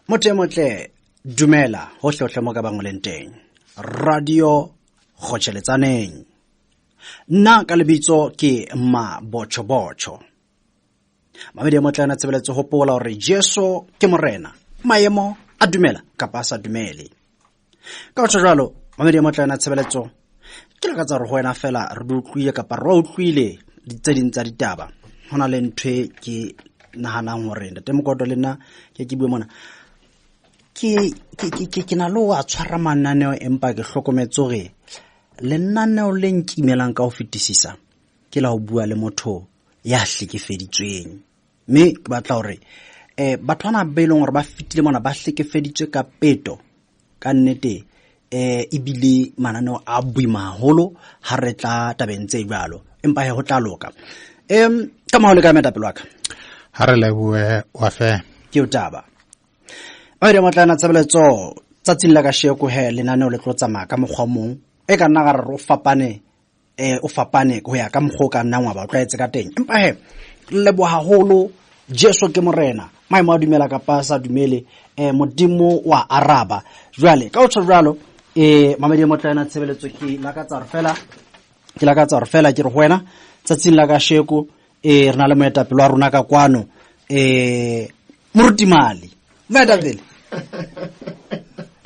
Motle dumela hohle mo ka bang le teng. Radio Kgotšheletsaneng. Nna ka lebitso ke Mabotjho. Mamedi motle ana tsebeletse hopola hore Jesu ke morena. Maemo a dumela kapa a sa dumele. Ka ho jwalo, mamedi motle ana tsebeletse ke lakatsa re ho wena fela re utlwile kapa re utlwile tse ding tsa ditaba. Hona le ntwe ke nahanang hore ntate Mokoto le nna ke bue mona. Ke na lo a tshwara mananeo empa ke hlokometse hore lenaneo le nkimelang ka ho fetisisa ke la ho bua le motho ya hlekefeditsweng. Mme ke batla hore batho bana ba ileng hore ba fitile mona ba hlekefeditswe ka peto ka nnete ebile mananeo a boima haholo ha re tla tabeng tse jwalo empa he ho tla loka. Ka maholo ka metapelo wa ka ha re lebue wa fe ke utaba ba re motlana tsebeletso tsatsing la ka sheko he lenaneo le tlotsama ka mokgwa mong e ka nna ga re o fapane go ya ka mokgwa ka nna ngwa ba tlaetse ka teng empa he lebo haholo Jesu ke morena maemo a dumela ka pasa dumele modimo wa araba jwale ka o tshwalo mamedi motlana tsebeletso ke lakatsa re fela ke re ho wena tsatsing la ka sheko re na le moetapelo wa rona ka kwano Morutimali Vedaville.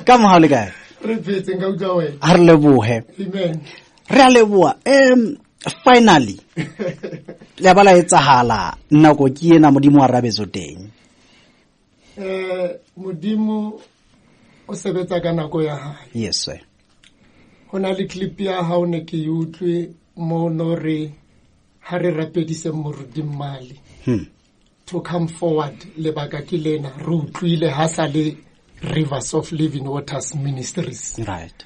Come on, guy. Repeating, go away. Arlebuhe. Amen. Realebua. Finally. Lebala etsahala nako ke ena modimo a rabezo teng. Modimo o sebetsa ka nako ya hae. Yes sir. Hona le clip ya hao ne ke utlwe mo no re ha re rapedise Morutimali. To come forward lebaka ke lena re utlwile ha sa le Rivers of Living Waters Ministries, right?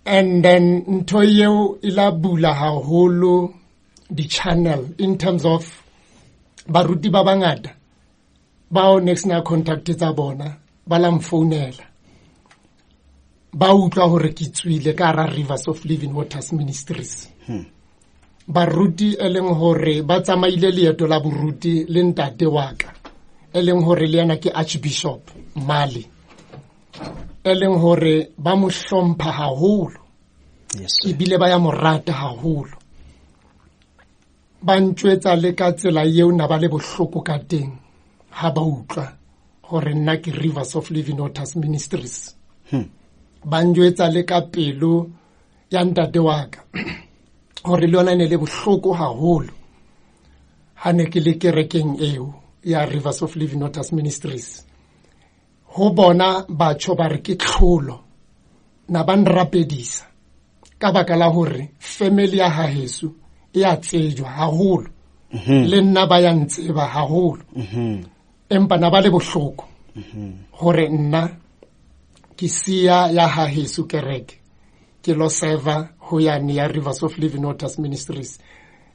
And then ntho yeo ila bula haholo di channel in terms of baruti ba bangata bao next na contact tsa bona ba la mfounela ba utlwa hore ke tswile ka ra Rivers of Living Waters Ministries. Baruti eleng hore ba tsamaile leeto la boruti le ntate wa ka eleng hore le yana ke Archbishop Mali eleng hore ba mo hlompha haholo. Yes ibile ba ya morata haholo ba ntjwetsa le ka tsela yeo na ba le bohloko ka teng ha ba utlwa hore nna ke Rivers of Living Waters Ministries. Ba ntjwetsa le ka pelo ya ntate wa ka hore le yona ne le bohloko haholo ha ne ke le kerekeng eo ya Rivers of Living Waters Ministries. Ho bona batho ba re ke tlholo na ba nrapedisa ka baka la hore family ya haheso e a tsejwa haholo le nna ba ya ntseba haholo empa na ba le bohloko hore nna ke sia ya haheso kereke ke lo serva ho ya ni ya Rivers of Living Waters Ministries.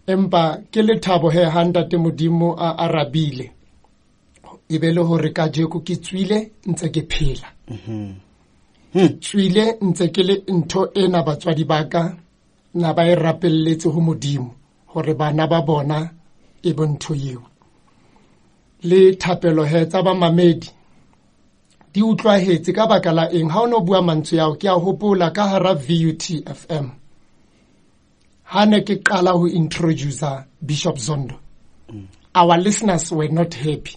Empa ke le thabo he handa te modimo a arabile ibele hore ka jeko ke tswile ntse ke phela. Tswile ntse ke le ntho ena batswadi baka na ba e rapelletse ho modimo hore bana ba bona e bontho yeo le thapelo he tsa ba mamedi di utlwahetse ka baka la eng ha ono bua mantswe yao ke a hopola ka hara VUT FM ha ne ke qala ho introduce Bishop Zondo. Our listeners were not happy.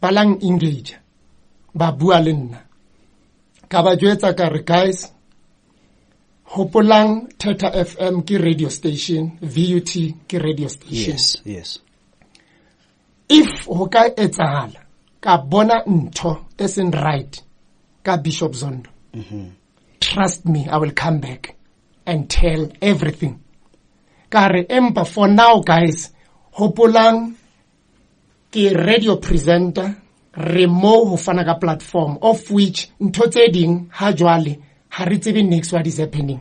Balang engage ba bua le nna ka ba jwetsa ka re guys hopolang Theta FM ke radio station, VUT ke radio station. Yes. If ho ka etsahala ka bona ntho isn't right ka Bishop Zondo, trust me, I will come back and tell everything. Kare empa for now guys hopolang ke radio presenter remo ho fana ka platform of which ntho tse ding ha jwale ha re tsebe next what is happening.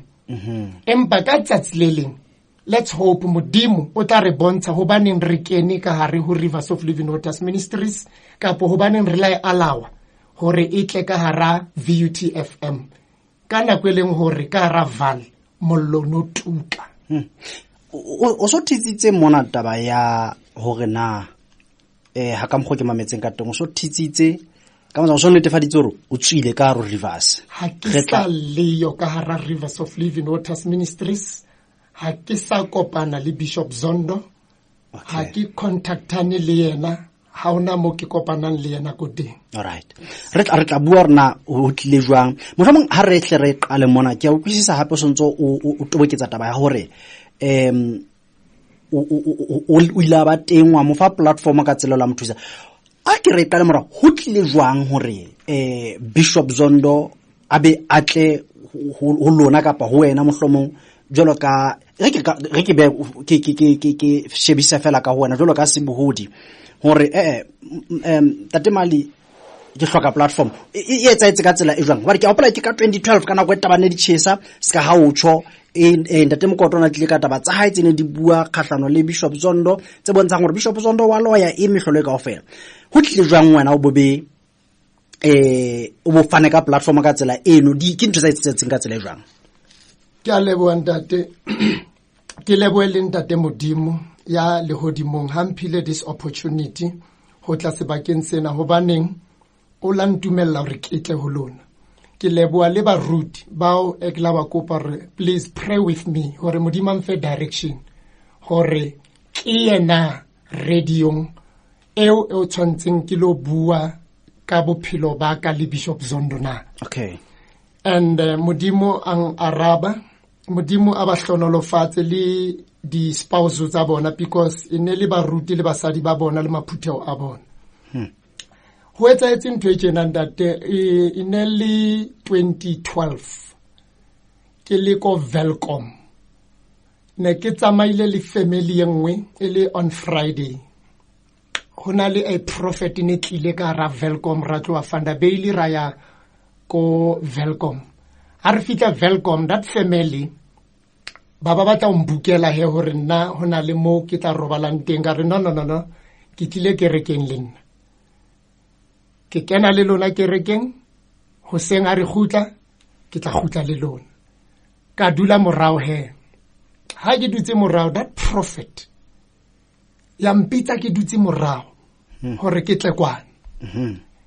Empa ka tsatsi le leng let's hope modimo o tla re bontsha hobaneng re kene ka hare ho Rivers of Living Waters Ministries kapo hobaneng re la alawa hore e tle ka hara VUT FM ka nako eleng hore ka hara Val mollo no tuka. O so thitsitse mona taba ya hore na ha ka mgo ke mametseng ka teng so thitsitse ka motho so netefaditse hore o tswile ka ro Rivers ha ke sa leyo ka hara Rivers of Living Waters Ministries ha ke sa kopana le Bishop Zondo ha ke contactane le yena ha ona mo ke kopanang le yena ko teng. Alright, re tla bua rena o tlile jwang mohlomong ha re tle re qale mona ke a utlwisisa hape sontso o toboketsa taba ya hore o ila ba teng wa mo fa platform ka tsela la mothusa a ke re qale mora ho tlile jwang hore Bishop Zondo abe atle ho lona kapa ho wena mohlomong jolo ka re ke be ke shebisa fela ka ho wena jolo ka sebohodi hore tatemali ke hloka platform e etsaetse ka tsela e jwang ba ke apply ke ka 2012 kana go tabane di chesa ska ha utsho ntate mokotona tlile ka taba tsa hae tsene di bua khahlano le Bishop Zondo tse bontshang hore Bishop Zondo wa lawyer e mehlolo ka ofela ho tlile jwang wena o bobe o bo fane ka platform ka tsela eno di ke ntse tsa itsetseng ka tsela e jwang ke a leboha ntate ke leboele ntate Modimo ya lehodimong hamphile this opportunity ho tla sebakeng sena hobaneng o la ntumella hore ke tle ho lona ke leboha le baruti bao e kla ba kopa re please pray with me hore Modimo amfe direction hore ke yena radiong eo o tshwantseng ke lo bua ka bophelo ba ka le Bishop Zondo na. Okay. And Modimo ang araba Modimo a ba hlonolofatse le di spouses tsa bona because ene le baruti le basadi ba bona le maphutheo a bona. Ho etsahetse ntho e tjena ntate ene le 2012 ke le ko Velcom ne ke tsamaile le family engwe e le on Friday hona le a prophet ne tlile ka ra Velcom ra tloa Fanda Bailey ra ya ko Velcom ha re fitla Velcom that family baba batla umbukela he hore nna hona le mo ke tla robalang teng ga re no ke tlile kerekeng le nna ke kena le lona kerekeng hoseng a re khutla ke tla khutla le lona ka dula morao he ha ke dutse morao that prophet ya mpitsa ke dutse morao hore ke tle kwana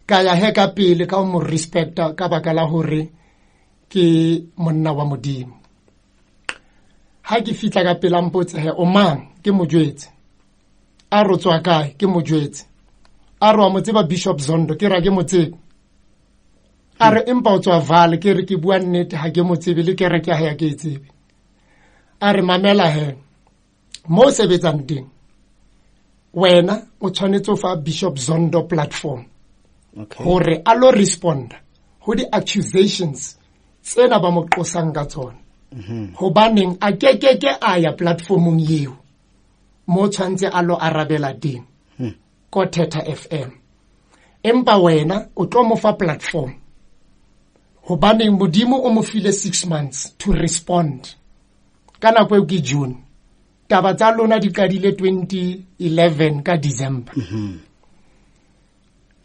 ka ya he ka pele ka mo respecta ka baka la hore ke monna wa Modimo ha ke fitla ka pela mpotse he o mang ke mojwetse a rotswa kae ke mojwetse a ro mo tseba Bishop Zondo ke ra ke mo tsebe a re empa o tswa vale ke re ke bua nnete ha ke mo tsebe le ke re ke ha ya ke tsebe a re mamela he mo sebetsang teng wena o tshwanetse fa Bishop Zondo platform hore a lo respond ho di accusations tsena ba mo qosang ka tsona hobaneng a ke a ya platformong yeo mo tshwantse a lo arabela teng ko Theta FM empa wena o tlo mo fa platform hobaneng Modimo o mo file 6 months to respond kana kwa ke June taba tsa lona di kadile 2011 ka December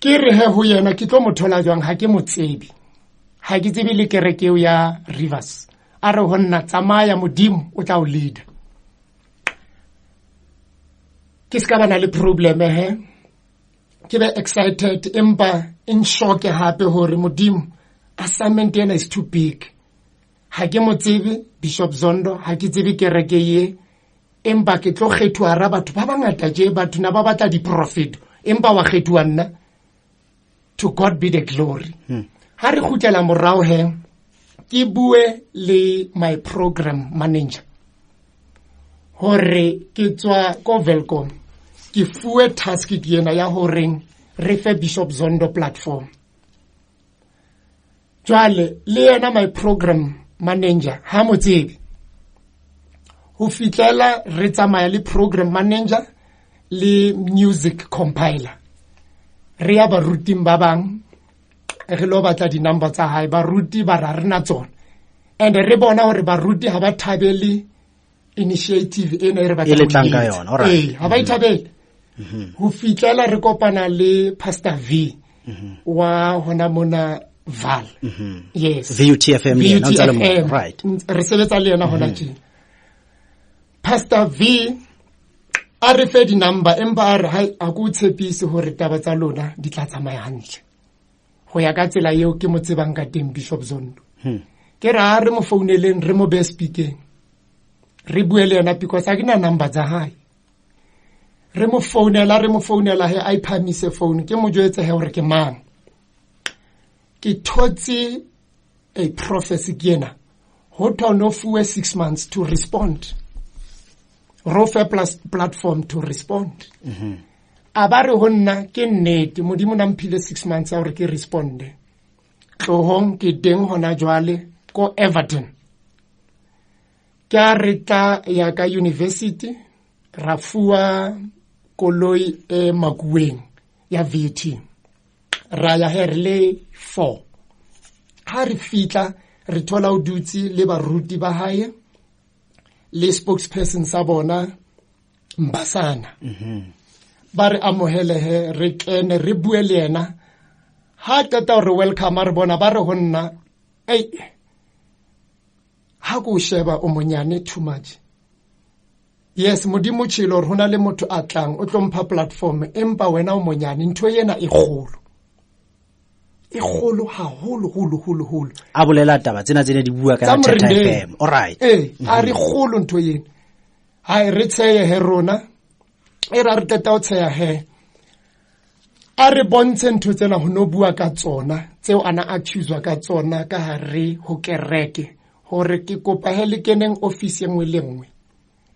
ke re he ho yena ke tlo mothola jwang ha ke motsebi ha ke tsebe le kerekeo ya Rivers a re honna tsamaya Modimo o tla o lead ke ska bana le problem he ke be excited empa in shock hape hore Modimo assignment ena is too big ha ke motsebe Bishop Zondo ha ke tsebe kereke ye empa ke tlo kgethwa ra batho ba bangata je batho na ba batla di prophet empa wa kgethwa nna to God be the glory ha re khutlela morao he ke bue le my program manager hore ke tswa ko Velcom ke fuwe task diena ya hore re fe Bishop Zondo platform jwale le yena my program manager ha motsebe ho fitlela re tsamaya le program manager le music compiler re ya baruti ba bang re lo batla di number tsa hae baruti ba rena tsona and re bona hore baruti ha ba thabele initiative ena re batla ile tlanga yona alright ha ba ithabele ho fitlela re kopana le Pastor V wa hona mona Val yes VUTFM le ntse le mo right re sebetsa le yena hona tjena Pastor V a re fe di-number empa a re hai a ko tshepise hore taba tsa lona di tla tsamaya hantle go ya ka tsela eo ke mo tsebang ka teng Bishop Zondo. Ke ra re mo founeleng re mo be speaking re bue le yena because a ke na number tsa hae. Re mo founela he a iphamise phone ke mo jwetse he hore ke mang. Ke thotse a prophecy kena ho thwa no fuwe 6 months to respond. Rofe plus platform to respond. A ba re ho nna ke nnete modimo na mphile 6 months a hore ke responde. Tlohong ke teng hona jwale ko Everton. Ka re tla ya ka university ra fuwa koloi e Makueng ya VT. Ra ya herle 4. Ha re fitla re thola o dutsi le baruti ba hae le spokesperson sa bona Mbasana. Ba re amohele he re kene re bue le yena ha tata re welcome re bona ba re ho nna ha go sheba o monyane too much. Yes, modimo tshilo re hona le motho a tlang o tlompha platform empa wena o monyane ntho yena e kgolo holo a bolela taba tsena di bua ka Theta FM. All right, a re kgolo ntho yena ha re tseye he rona e ra re teta o tseya he a re bontshe ntho tsena ho no bua ka tsona tseo ana accuse ka tsona ka hare ho kereke hore ke kopa he le keneng office engwe le engwe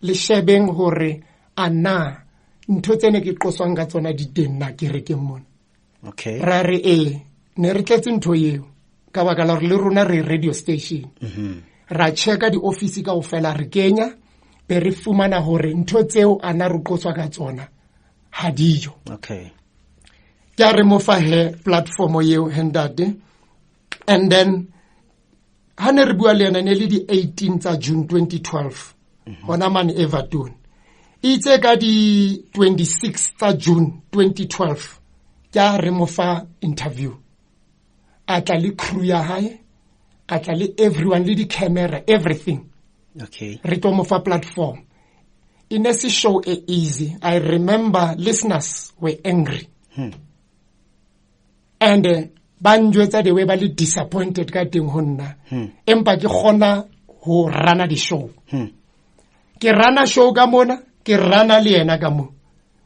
le shebeng hore ana ntho tsene ke qoswang ka tsona di teng na kerekeng mona. Okay, ra re ne re tletse ntho yeo ka baka la re le rona re radio station. Ra checka di office ka ofela re kenya be re fumana hore ntho tseo ana re qoswa ka tsona ha dijo. Okay, Ka re mo fa he platform yeo hendate and then ha ne re bua le yena ne le di 18 tsa June 2012 hona man Everton itse ka di 26 tsa June 2012 ka re mo fa interview a tla le crew ya hae a tla le everyone le di camera everything. Okay, Re to mo fa platform in a show easy. I remember listeners were angry and banjwetsa the way ba le disappointed ka teng ho nna empa ke gona ho rana di show. Ke rana show ka mona ke rana le yena ka mo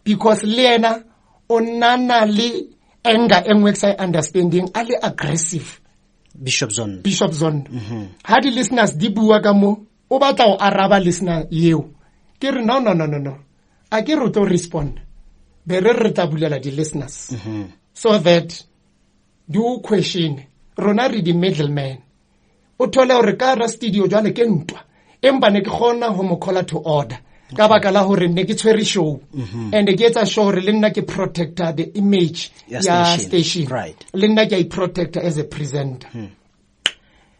because le yena o nana le anger engwe sa understanding a le aggressive. Bishop Zondo Ha di listeners di bua ka mo o batla o araba listener yeo ke re no a ke re to respond be re tla bulela di listeners so that do question rona re di middleman o thola hore ka ra studio jwale ke ntwa empa ne ke gona ho mo call to order ka baka la hore ne ke tshwere show and ke etsa show re le nna ke protector the image ya station right le nna ke protector as a presenter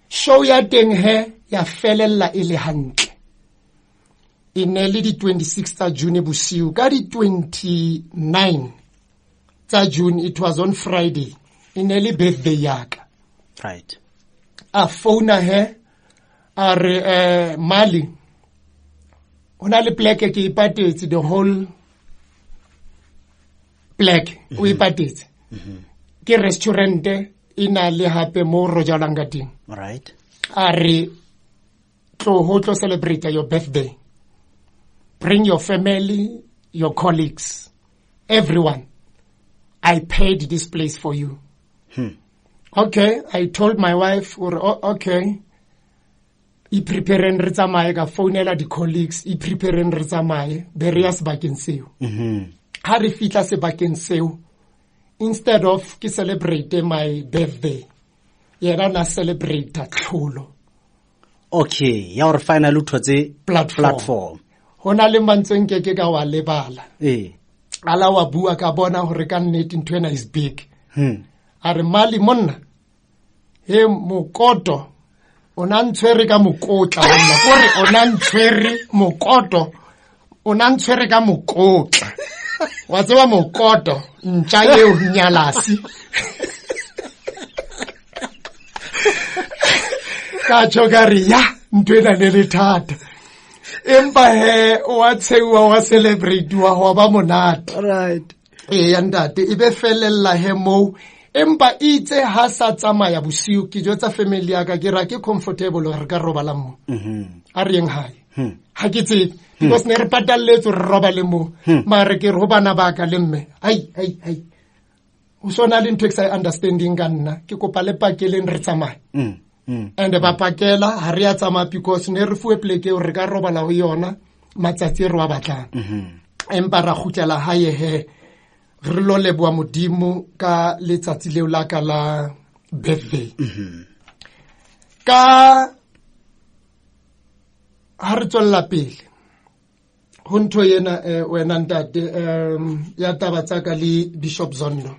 show ya teng he ya felella ile hantle inele di 26 tsa June bosiu ka di 29 tsa June it was on Friday inele birthday yaka right a phone he a re Mali ona le plaque ke ipatetse the whole plaque o ipatetse ke restaurant ina le hape mo rojalang ka teng right a re tlo celebrate your birthday. Bring your family, your colleagues, everyone. I paid this place for you. Okay, I told my wife, okay, I prepare re tsamaye ka founela di colleagues, I prepare re tsamaye beria sebakeng seo. Ha re fitla sebakeng seo, instead of ke celebrate my birthday, yena na celebrate tlholo. Okay, ya or final o thotse platform hona le mantseng ke ka wa lebala ala wa bua ka bona hore ka nnete ntwena is big a re Mali monna he mokoto ona ntshwere ka mokotla monna gore ona ntshwere mokoto ona ntshwere ka mokotla wa tseba mokoto ntja yeo nyalasi ka chogari ya ntwena le thata empa he wa tshewa wa celebrate wa ba monate Right. ya ntate e be felella he mo empa itse ha sa tsamaya bosiu ke jotsa family ya ka ke ra ke comfortable re ka robala mo a re eng hae ha ke tse because ne re patalletse re robale mo mara ke ro bana ba ka le mme ai o sona le ntwe ke sa understanding ka nna ke kopa le pakeleng re tsamaye and ba pakela ha re ya tsamaya because ne re fuwe pleke re ka robala ho yona matsatsi re wa batlang empa ra khutlela hae he re lo leboa modimo ka letsatsi leo la ka la birthday ka ha re tswella pele ho ntho yena wena ntate ya taba tsa ka le Bishop Zondo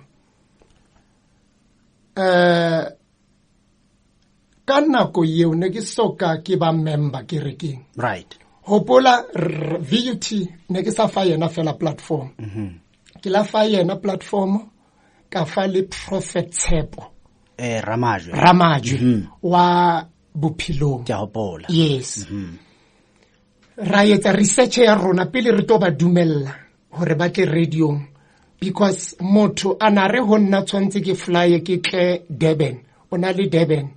ka nako yeo ne ke soka ke ba member ke rekeng Right. hopola VUT ne ke sa fa yena fela platform ke la fa yena platform ka fa le Prophet Tshepo Ramajwe wa Bophilong ke a hopola. yes ra etsa research ya rona pele re to ba dumella hore ba tle radio because motho ana re ho nna tshwantse ke fly ke tle Durban ona le Durban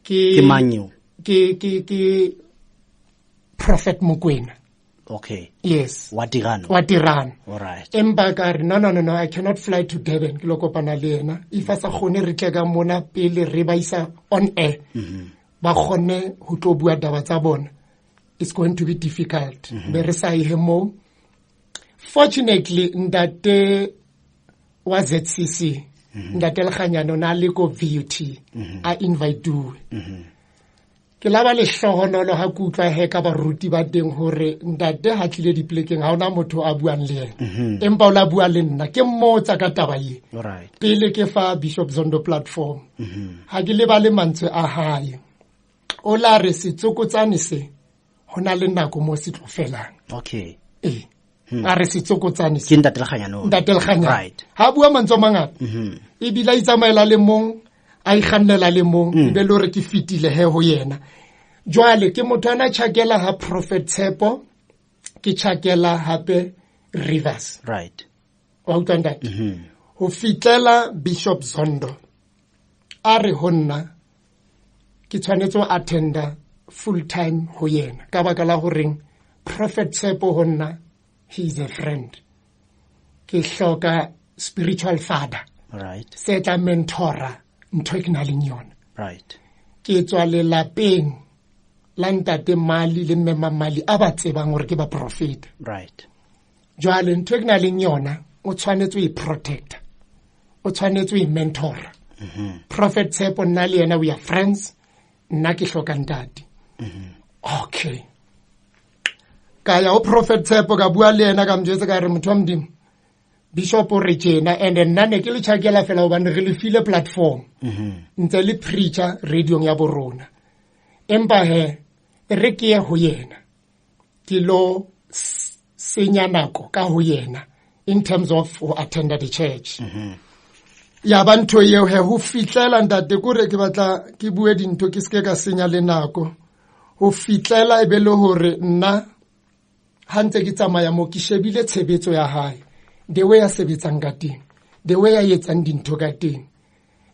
ke manyo ke Prophet Mokwena. Okay. Yes. Watirano. All right. Emba ka re no I cannot fly to Durban ke lo kopana le yena if a sa khone re tle ka mona pele re ba isa on air ba khone ho tlo bua taba tsa bona it's going to be difficult be re sa ihe mo fortunately ndate wa ZCC ndate Lekganyano na le ko VUT a invite you ke laba le hlohonolo ha kutlwa he ka baruti ba teng hore ndate ha tlile diplekeng ha ona motho a buang le yena empa o la bua le nna ke mmotsa ka taba ye Right. pele ke fa Bishop Zondo platform ha ke le ba le mantswe a hae o la re setsokotsane se hona le nako mo se tlo felang Okay. a re setsokotsane se Ke ntate Lekganyano. ndate Lekganyano Right. ha bua mantswe mangata e bila itsamaela le mong a ikgannela le mong e be le hore ke fitile he ho yena jwale ke motho ana tshakela ha Prophet Tshepo ke tshakela hape Rivers Right. wa utlwa ntate ho fitlela Bishop Zondo a re honna ke tshwanetse ho attenda full time ho yena ka baka la horeng Prophet Tshepo honna he is a friend ke hloka spiritual father Right. setla mentora ntho e ke na le yona Right. ke tswa le lapeng la ntate Mali le mme Mali a ba tsebang hore ke ba prophet Right. jwale ntho e ke na le yona o tshwanetse o protect o tshwanetse o mentor Prophet Tshepo nna le yena we are friends nna ke hloka ntate okay ka ya o Prophet Tshepo ka bua le yena ka mjetse ka re motho wa modimo Bishop o re tjena and nna ne ke le tshakela fela hobane re le file platform ntse le preacher radio ya borona empa he re ke ye ho yena ke lo senya nako ka ho yena in terms of ho attend the church ya ba ntho eo he ho fitlela ntate kore ke batla ke bue dintho ke ske ka senya le nako ho fitlela e be le hore nna ha ntse ke tsamaya mo ke shebile tshebetso ya hae the way a sebetsang ka teng the way a etsang dintho ka teng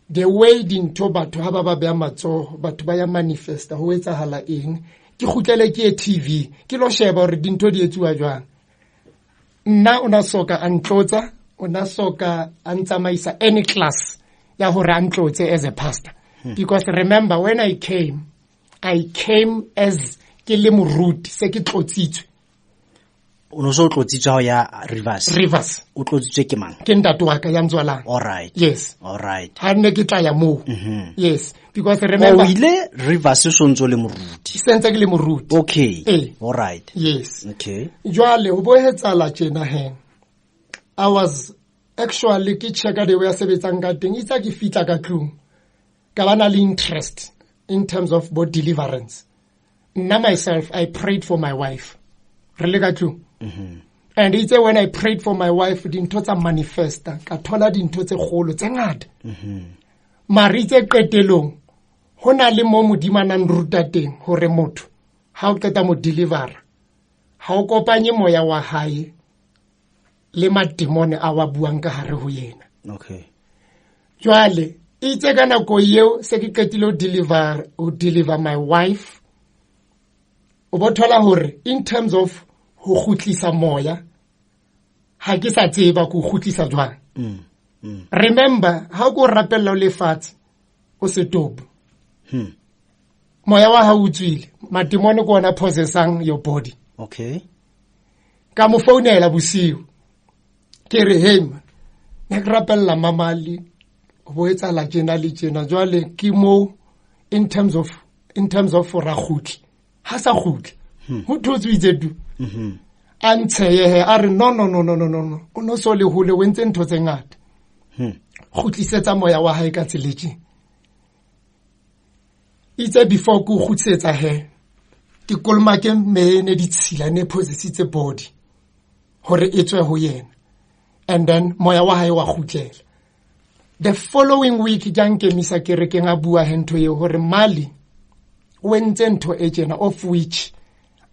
the way dintho batho ha ba ba beha matsoho batho ba ya manifesta ho etsahala eng ke khutlele ke TV ke lo sheba hore dintho di etsuwa jwang nna ona soka antlotsa ona soka antsamaisa any class ya hore antlotse as a pastor because remember when I came as ke le moruti se ke tlotsitswe O no so tlotsitswe ha ya Rivers. O tlotsitswe ke mang? Ke ntate wa ka ya ntswalang. All right. Yes. All right. Ha nne ke tla ya moo. Yes, because remember ile Rivers so ntso le moruti. Sentse ke le moruti. Okay. All right. Yes. Okay. Jwale ho bohetsala tjena he. I was actually ke checka the way a sebetsang ka teng itsa ke fitla ka tlung. Ka bana le interest in terms of both deliverance. Nna myself I prayed for my wife. Re le ka tlung. And it's when I prayed for my wife dintho tsa manifesta ka thola dintho tse kgolo tse ngata mari tse qetelong hona le mo modimana nruta teng hore motho ha o qeta mo deliver ha o kopanye moya wa hae le mademone a wa buang ka hare ho yena. Okay. Jwale itse ka nako eo se ke qetile o deliver my wife, o bothola hore in terms of ho khutlisa moya ha ke sa tseba go khutlisa jwang. Remember ha go rapella le fatshe o se tobo. Moya wa ha o tswile mademone go ona possessang your body. Okay. Ka mo founela bosiu ke re hey ne ke rapella mamali bo etsa la tjena le tjena jwale ke mo in terms of ra khutli ha sa khutli ho thotswe itse du a ntsheye a re no o no so le hole o ntse ntho tse ngata khutlisetsa moya wa hae ka tseletje itse before ku khutsetsa he ke kolma ke mene ditshila ne possessitse body hore etswe ho yena, and then moya wa hae wa khutlela. The following week janke misa kerekeng a bua hento ye hore mali o entse ntho e tjena, of which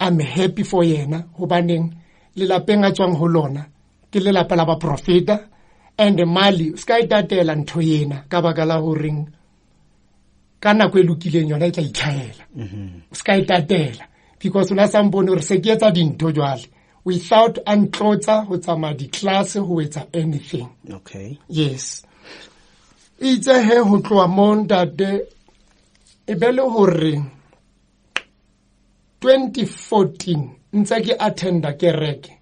I'm happy for yena hobaneng le lapeng a tswang ho lona ke le lapa la ba profeta, and mali ska itatela ntho yena ka baka la horeng kana kwe lokileng yona e tla itlhaela. Ska itatela because una sambone re se ke etsa dintho jwale without untlotsa ho tsama di class ho etsa anything. Okay. Yes. Itse he ho tloa montate e bele hore 2014 ntse ke attenda kereke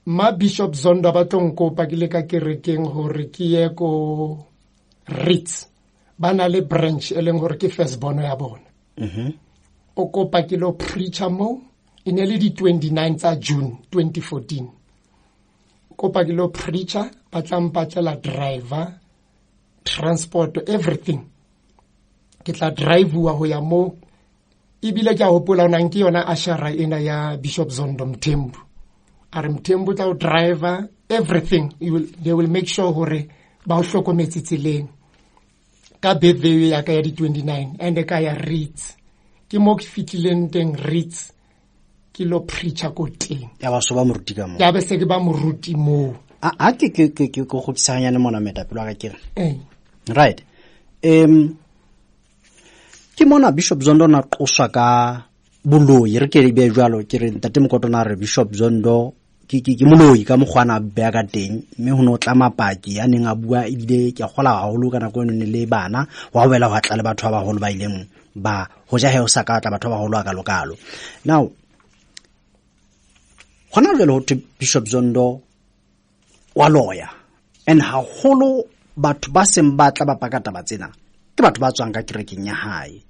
ma Bishop Zondo ba tlonkopa ke le ka kerekeng hore ke ye ko Ritz bana le branch e leng hore ke first bono ya bona. O kopa ke lo preacher mo inele di 29 tsa June 2014. Kopa ke lo preacher ba tla mpatlela driver, transport, everything. Ke tla drive wa ho ya mo ibile ke a hopola ona nke yona ashara ena ya Bishop Zondo Mthembu. Are Mthembu tla driver, everything they will make sure hore ba o hlokometse tseleng ka birthday ya ka ya di 29 and ka ya Ritz ke mo ke fitileng teng Ritz ke lo preacher ko teng ya ba so ba moruti ka mo ya be se ke ba moruti mo a ke go khopsanya le mona metapelo ga ke re right ke mona Bishop Zondo na qoswa ka boloi re ke re be jwalo ke re ntate mokotona re Bishop Zondo ke moloi ka mogwana ba ka teng mme ho no tla mapaki a neng a bua ibile ke gola haholo kana go ne le bana wa bela wa tla le batho ba baholo ba ileng ba ho ja he o sa ka tla batho ba baholo a kalokalo. Now hona jwale ho Bishop Zondo wa lawyer and haholo batho ba seng ba tla ba pakata ba tsena ke batho ba tswang ka kerekeng ya hae.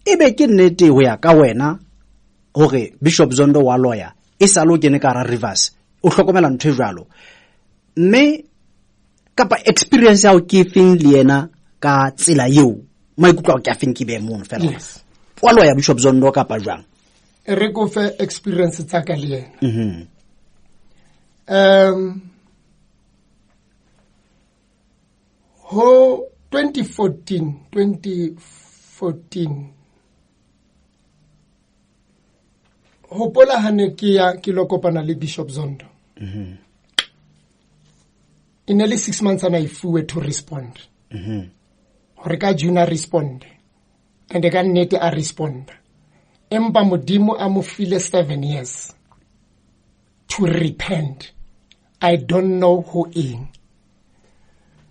Ebe ke nnete ho ya ka wena hore Bishop Zondo wa lawyer e sa lo kene ka Rivers o hlokomela ntho jwalo mme kapa experience ya o ke feng le yena ka tsela eo maikutlo ke a feng ke be mo fela. Yes. Wa lawyer Bishop Zondo kapa jwang re go fe experience tsa ka le yena. Ho 2014 hopola hane ke lo kopana le Bishop Zondo. In nearly 6 months and I flew to respond. Hore ka June respond and ka nnete a respond. Empa modimo a mo file 7 years to repent. I don't know who in.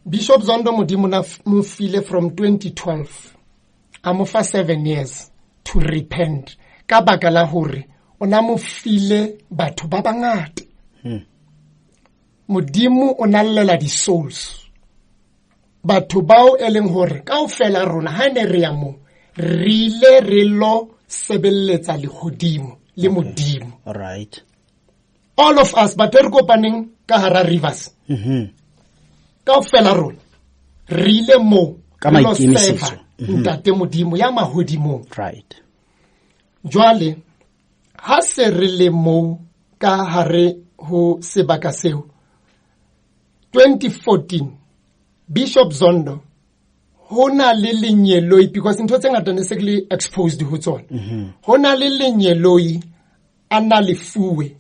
Bishop Zondo modimo na mo file from 2012. A mo fa 7 years to repent. Ka baka la hore ona mo file batho ba bangata. Modimo o nallela di souls. Batho bao eleng hore kaofela rona ha ne re ya mo rile re lo sebelletsa le hodimo le modimo. All right. All of us but re kopaneng ka hara Rivers. Kaofela rona rile mo ka maikemisetso ntate modimo ya mahodimo. Right. Jwale ha se re le mo ka hare ho sebaka seo 2014 Bishop Zondo hona le lenyeloi, because ntho tse ngata ne se ke exposed ho tsona. Hona le lenyeloi ana lefuwe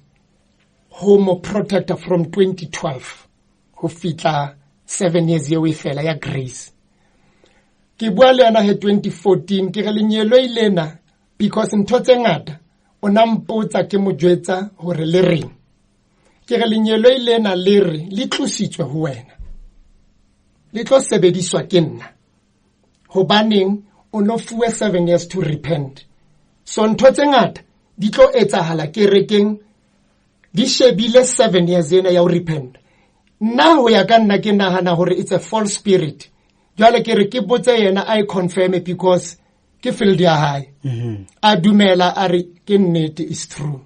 Home Protector from 2012 ho fitla 7 years ye we fela ya Grace. Ke bua le ana he 2014 ke re lenyeloi lena because ntho tse ngata ona mpotsa ke mo jwetsa hore le reng. Ke re lenyeloi lena le re le tlositswe ho wena. Le tlo sebediswa ke nna. Hobaneng o no fuwe 7 years to repent. So ntho tse ngata di tlo etsahala kerekeng di shebile 7 years ena ya ho repent. Nna ho ya ka nna ke nahana hore it's a false spirit. Jwale ke re ke botse yena I confirm it because ke field ya hae. A dumela a re ke nnete is true.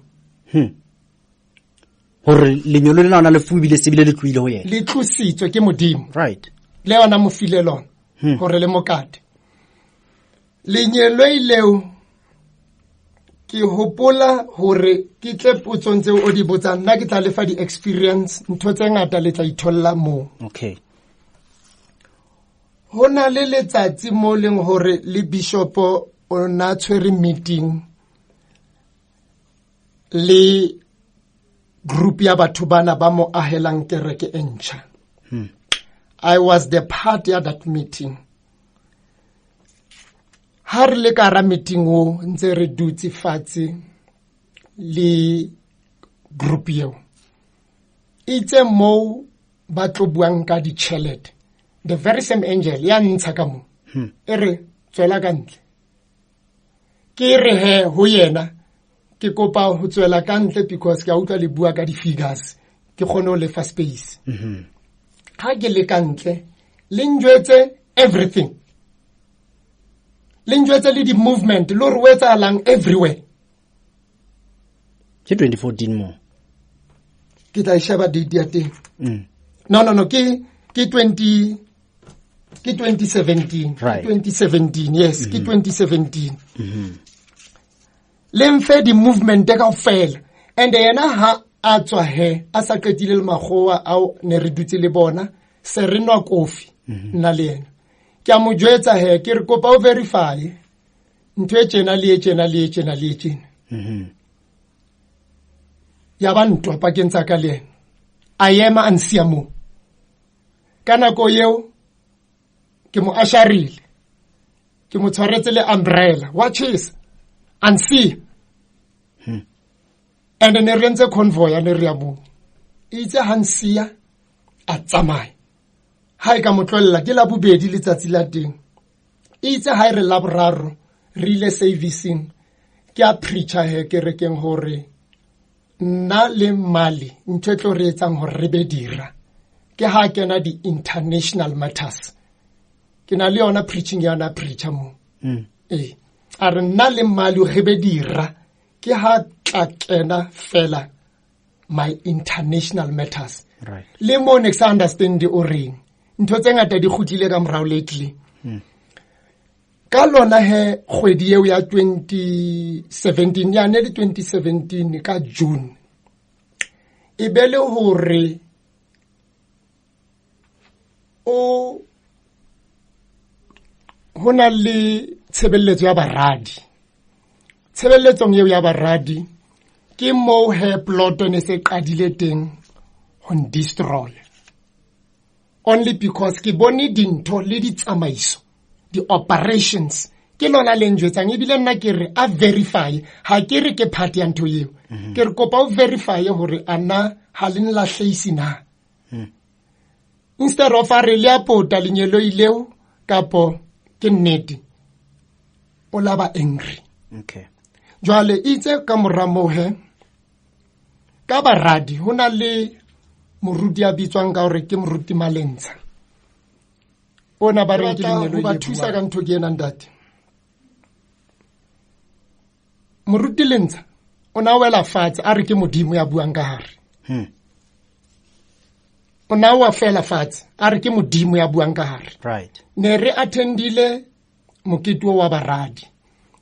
Hore lenyolo lena ona le fuwile se bile le tloile ho yena. Le tlositswe ke modimo. Right. Le ona mo file lona. Hore le mokate. Lenyelo ileo ke hopola hore ke tle potsong tseo o di botsang nna ke tla lefa di experience ntho tse ngata le tla itholla mo. Okay. Hona le letsatsi mo leng hore le bishop o na tshwere meeting le group ya batho bana ba mo ahelang kereke entjha. I was the part of that meeting. Ha re le ka ra meeting o ntse re dutse fatshe le group eo. Itse mo ba tlo buang ka di tšhelete. The very same angel ya ntsha ka mo. Ere tswela ka ntle. Ke re he ho yena ke kopa ho tswela ka ntle because ke a utlwa le bua ka di figures. Ke kgone ho lefa space. Ha ke le ka ntle le njwetse everything. Le njwetse le di movement lo re wetsa alang everywhere. Ke 2014 mo. Ke tla sheba date ya teng. No ke 2017. Right. 2017 yes, ke 2017. Le mfe di movement ka ofela and yena ha a tswa he a sa qetile le magoa ao ne re dutse le bona se re nwa kofi nna le yena. Ke a mo jwetsa he ke re kopa o verify ntho e tjena le e tjena le e tjena le e tjena. Ya ba ntwa pakeng tsa ka le yena a ema a nsia mo ka nako eo ke mo asharile ke mo tshwaretse le umbrella watch this and see and ne re ntse convoy ya ne re ya mo itse hansia a tsamaya ha e ka motlwella ke la bobedi letsatsi la teng itse ha re la boraro re ile servicing ke a preacher he ke rekeng hore nna le mali ntho tlo re etsang hore re be dira ke ha kena di international matters ke na le yona preaching ya na preacher mo a re nna le mali re be dira ke ha tla kena fela my international matters. Right. Le mo next understand o reng ntho tse ngata di khutile ka morao lately. Ka lona he kgwedi eo ya 2017 ya ne le 2017 ka June e bele hore o hona le tshebeletso ya baradi. Tshebeletsong eo ya baradi ke mo he plot ne se qadile teng on destroy only because ke bone dintho le di tsamaiso the operations ke lona le njwetsang ebile nna ke re a verify ha ke re ke part ya ntho eo ke re kopa o verify hore ana ha le nlahlehisi na instead of a re le apota lenyelo ileo kapo ke nnete o laba angry. Okay. Jwale itse ka moramo he ka baradi hona le moruti a bitswang ka hore ke moruti Malentsha ona ba re ke lenyelo ba thusa ka ntho ke ena ndate moruti Lentsha ona wela fatshe a re ke modimo ya buang ka hare ona wa fela fatshe a re ke modimo ya buang ka hare. Right. Ne re attendile mokete wa baradi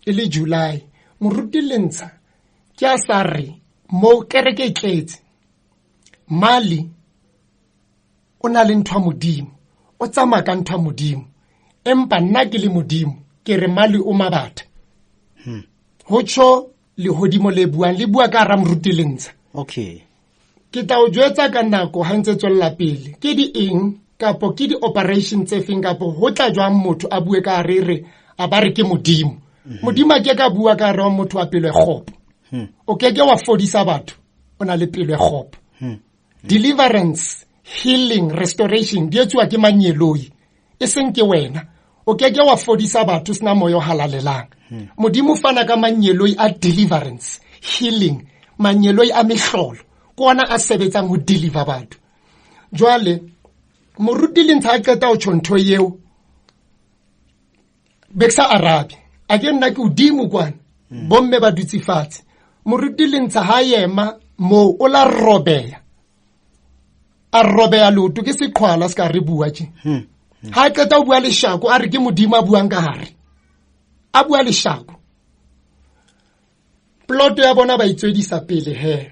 ile July moruti Lentsha ke a sa re mo kereke e tletse mali ona le ntwa modimo o tsamaya ka ntwa modimo empa nna ke le modimo ke re mali o mabatha ho tsho le hodimo le bua ka moruti lentsha. Okay. Ke tla o jwetsa ka nako ha ntse tswella pele ke di eng kapo ke di operation tse feng kapo ho tla jwang motho a bue ka re a ba re ke modimo. Modimo a ke ka bua ka re motho a pelo e khopo. O ke wa fodisa batho o na le pelo e khopo. Deliverance, healing, restoration di etswa ke manyeloi e seng ke wena. O ke wa fodisa batho sina moyo halalelang. Modimo fana ka manyeloi a deliverance, healing, manyeloi a mehlolo kona a sebetsang ho deliver batho. Jwale moruti lentsha a qeta o tshonto yeo beksa arabi a ke nna ke udimo kwana bomme ba dutse fatshe moruti lentsha ha yema mo o la robeya a robeya lotu ke seqhwala ska re bua tje ha qeta o bua le shako a re ke modimo a buang ka hare a bua le shako plot ya bona ba itswedisa pele he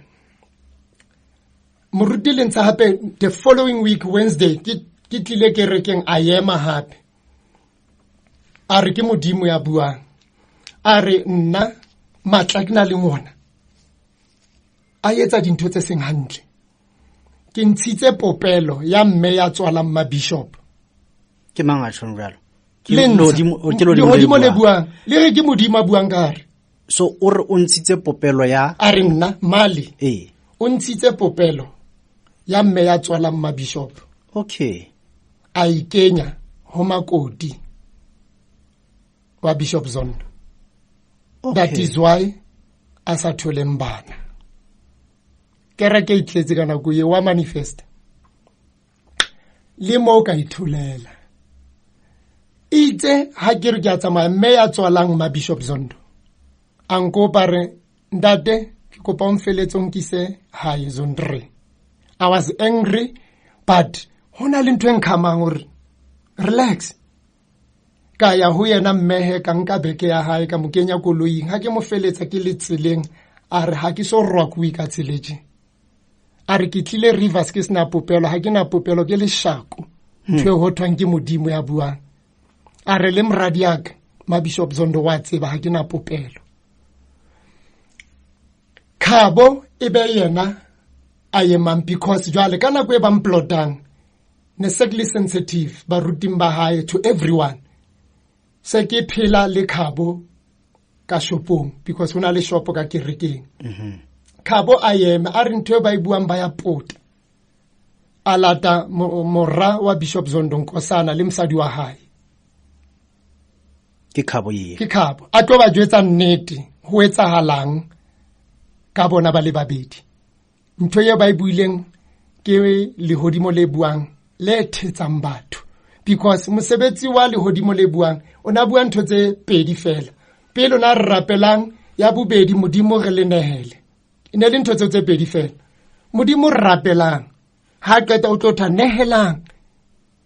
moruti lentsha hape the following week Wednesday ke tlile kerekeng a yema hape a re ke modimo ya buang a re nna matla ke na le ngwana a etsa dintho tse seng hantle ke ntshitse popelo ya mme ya tswalang ma bishop ke manga tshon jalo le modimo le buang le re ke modimo a buang ka re so o re o ntshitse popelo ya a re nna mali o ntshitse popelo ya mme ya tswalang ma bishop. Okay. A ikenya ho makoti wa Bishop Zondo. Okay. That is why a sa tholeng bana kereke itletse kana go ye wa manifest le mo ka ithulela itse ha ke re ke a tsamaya mme ya tswalang ma Bishop Zondo anko pare ndate ke kopa mfeletsong kise hae Zondre. I was angry, but hona le ntwe nkhamang hore relax ka ya ho yena mmehe ka nka beke ya hae ka mokenya koloing ha ke mo feletsa ke le tseleng a re ha ke so rwa ku ka tseleje a re ke tlile rivers ke sna popelo ha ke na popelo ke le shako ntwe ho twang ke modimo ya buang a re le mradiak ma Bishop Zondo wa tseba ha ke na popelo khabo e be yena I am because jwale kana kwe ba mplotang ne sexually sensitive ba ruting ba hae to everyone se ke phela le khabo ka shopong because hona le shopo ka kerekeng khabo I am a re ntwe ba ibuang ba ya pota alata morra wa Bishop Zondo Nkosana le msadi wa hae ke khabo ye ke khabo a tlo ba jwetsa nnete ho etsahalang ka bona ba le babedi ntho ya ba ibuileng ke lehodimo le buang le thetsang batho because mosebetsi wa lehodimo le buang ona bua ntho tse pedi fela pele na rapelang ya bobedi modimo re le nehele ine le ntho tse pedi fela modimo rapelang ha qeta o tlotha nehelang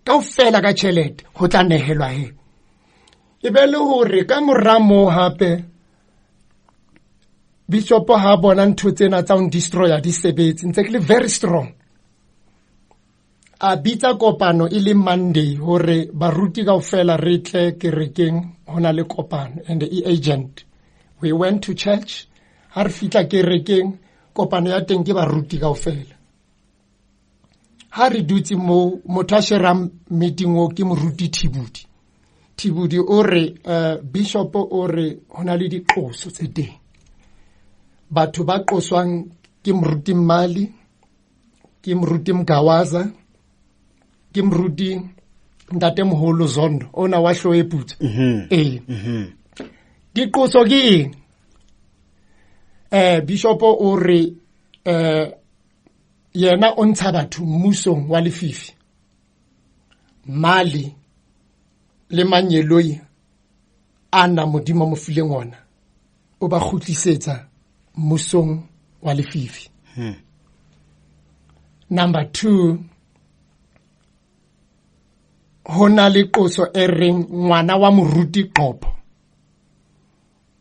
ka o fela ka tšhelete ho tla nehelwa he e be le hore ka moramo hape Bishop ha bona ntho tsena tsa un destroyer di sebetse ntse ke le very strong a bitsa kopano ile Monday hore baruti kaofela re tle kerekeng hona le kopano and the agent we went to church ha re fitla kerekeng kopano ya teng ke baruti kaofela ha re dutse mo motho a shera meeting o ke moruti Thibudi o re Bishop o re hona le diqoso tse teng batho ba qoswang ke moruti Mali ke moruti Mgawaza ke moruti Ntate Moholo Zondo ona wa hlo eputsa diqoso ke Bishop o re yena o ntsha batho mmusong wa lefifi Mali le manyeloi ana modimo mo fileng ona o ba khutlisetsa musong wa lefifi. Number 2, hona le qoso e reng ngwana wa moruti Qopo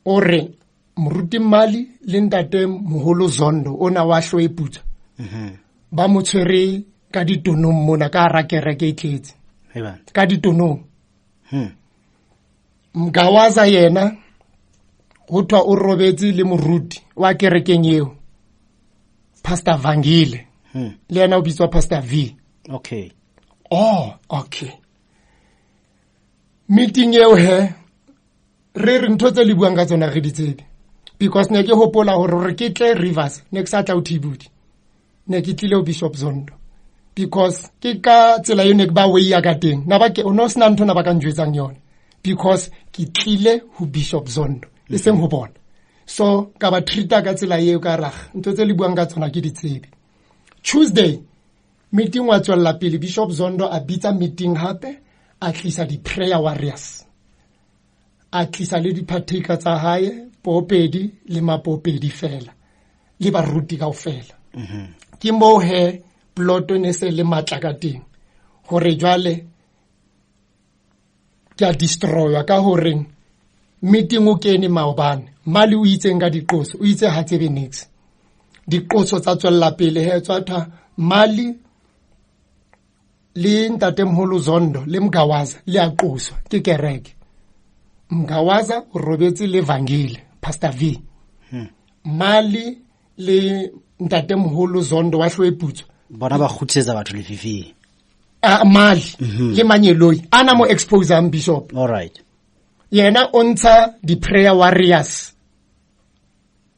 o re moruti Mali le Ntate Moholo Zondo ona wa hlo eputsa ba mo tshwere ka ditonong mona ka ra kereke itletse ka ditonong Mgawaza yena ho thwa o robetse le moruti wa kerekeng eo Pastor Vangile le yena o bitswa Pastor V. Okay. Oh, okay. Meeting eo he re ntho tse le buang ka tsona re di tsebe, because ne ke hopola hore ke tle Rivers ne ke sa tla o Thibudi ne ke tlile o Bishop Zondo, because ke ka tsela yone ke ba weya ka teng na ba ke o no sna ntho na ba ka njwetsang yona, because ke tlile ho Bishop Zondo e seng ho bona. So ka ba treata ka tsela eo ka raga ntho tse le buang ka tsona ke di tsebe. Tuesday meeting wa tswella pele, Bishop Zondo a bitsa meeting hape a tlisa di prayer warriors, a tlisa le di partaker tsa hae popedi le mapopedi fela le baruti kaofela. Ke mo he ploto ne se le matla ka teng hore jwale ke a destroya ka hore meeting o kene maobane mali o itseng ka diqoso o itse ha tsebe nix diqoso tsa tswella pele he tswatha mali le ntatemholo Zondo le Mgawaza le a qoswa ke kereke. Mgawaza o robetse le Vangile Pastor V. Mali le ntatemholo Zondo wa hloeputso bona ba khutsetsa batho le fifi. Mali le Manyeloi ana mo expose am Bishop. All right. Yena ontsha di prayer warriors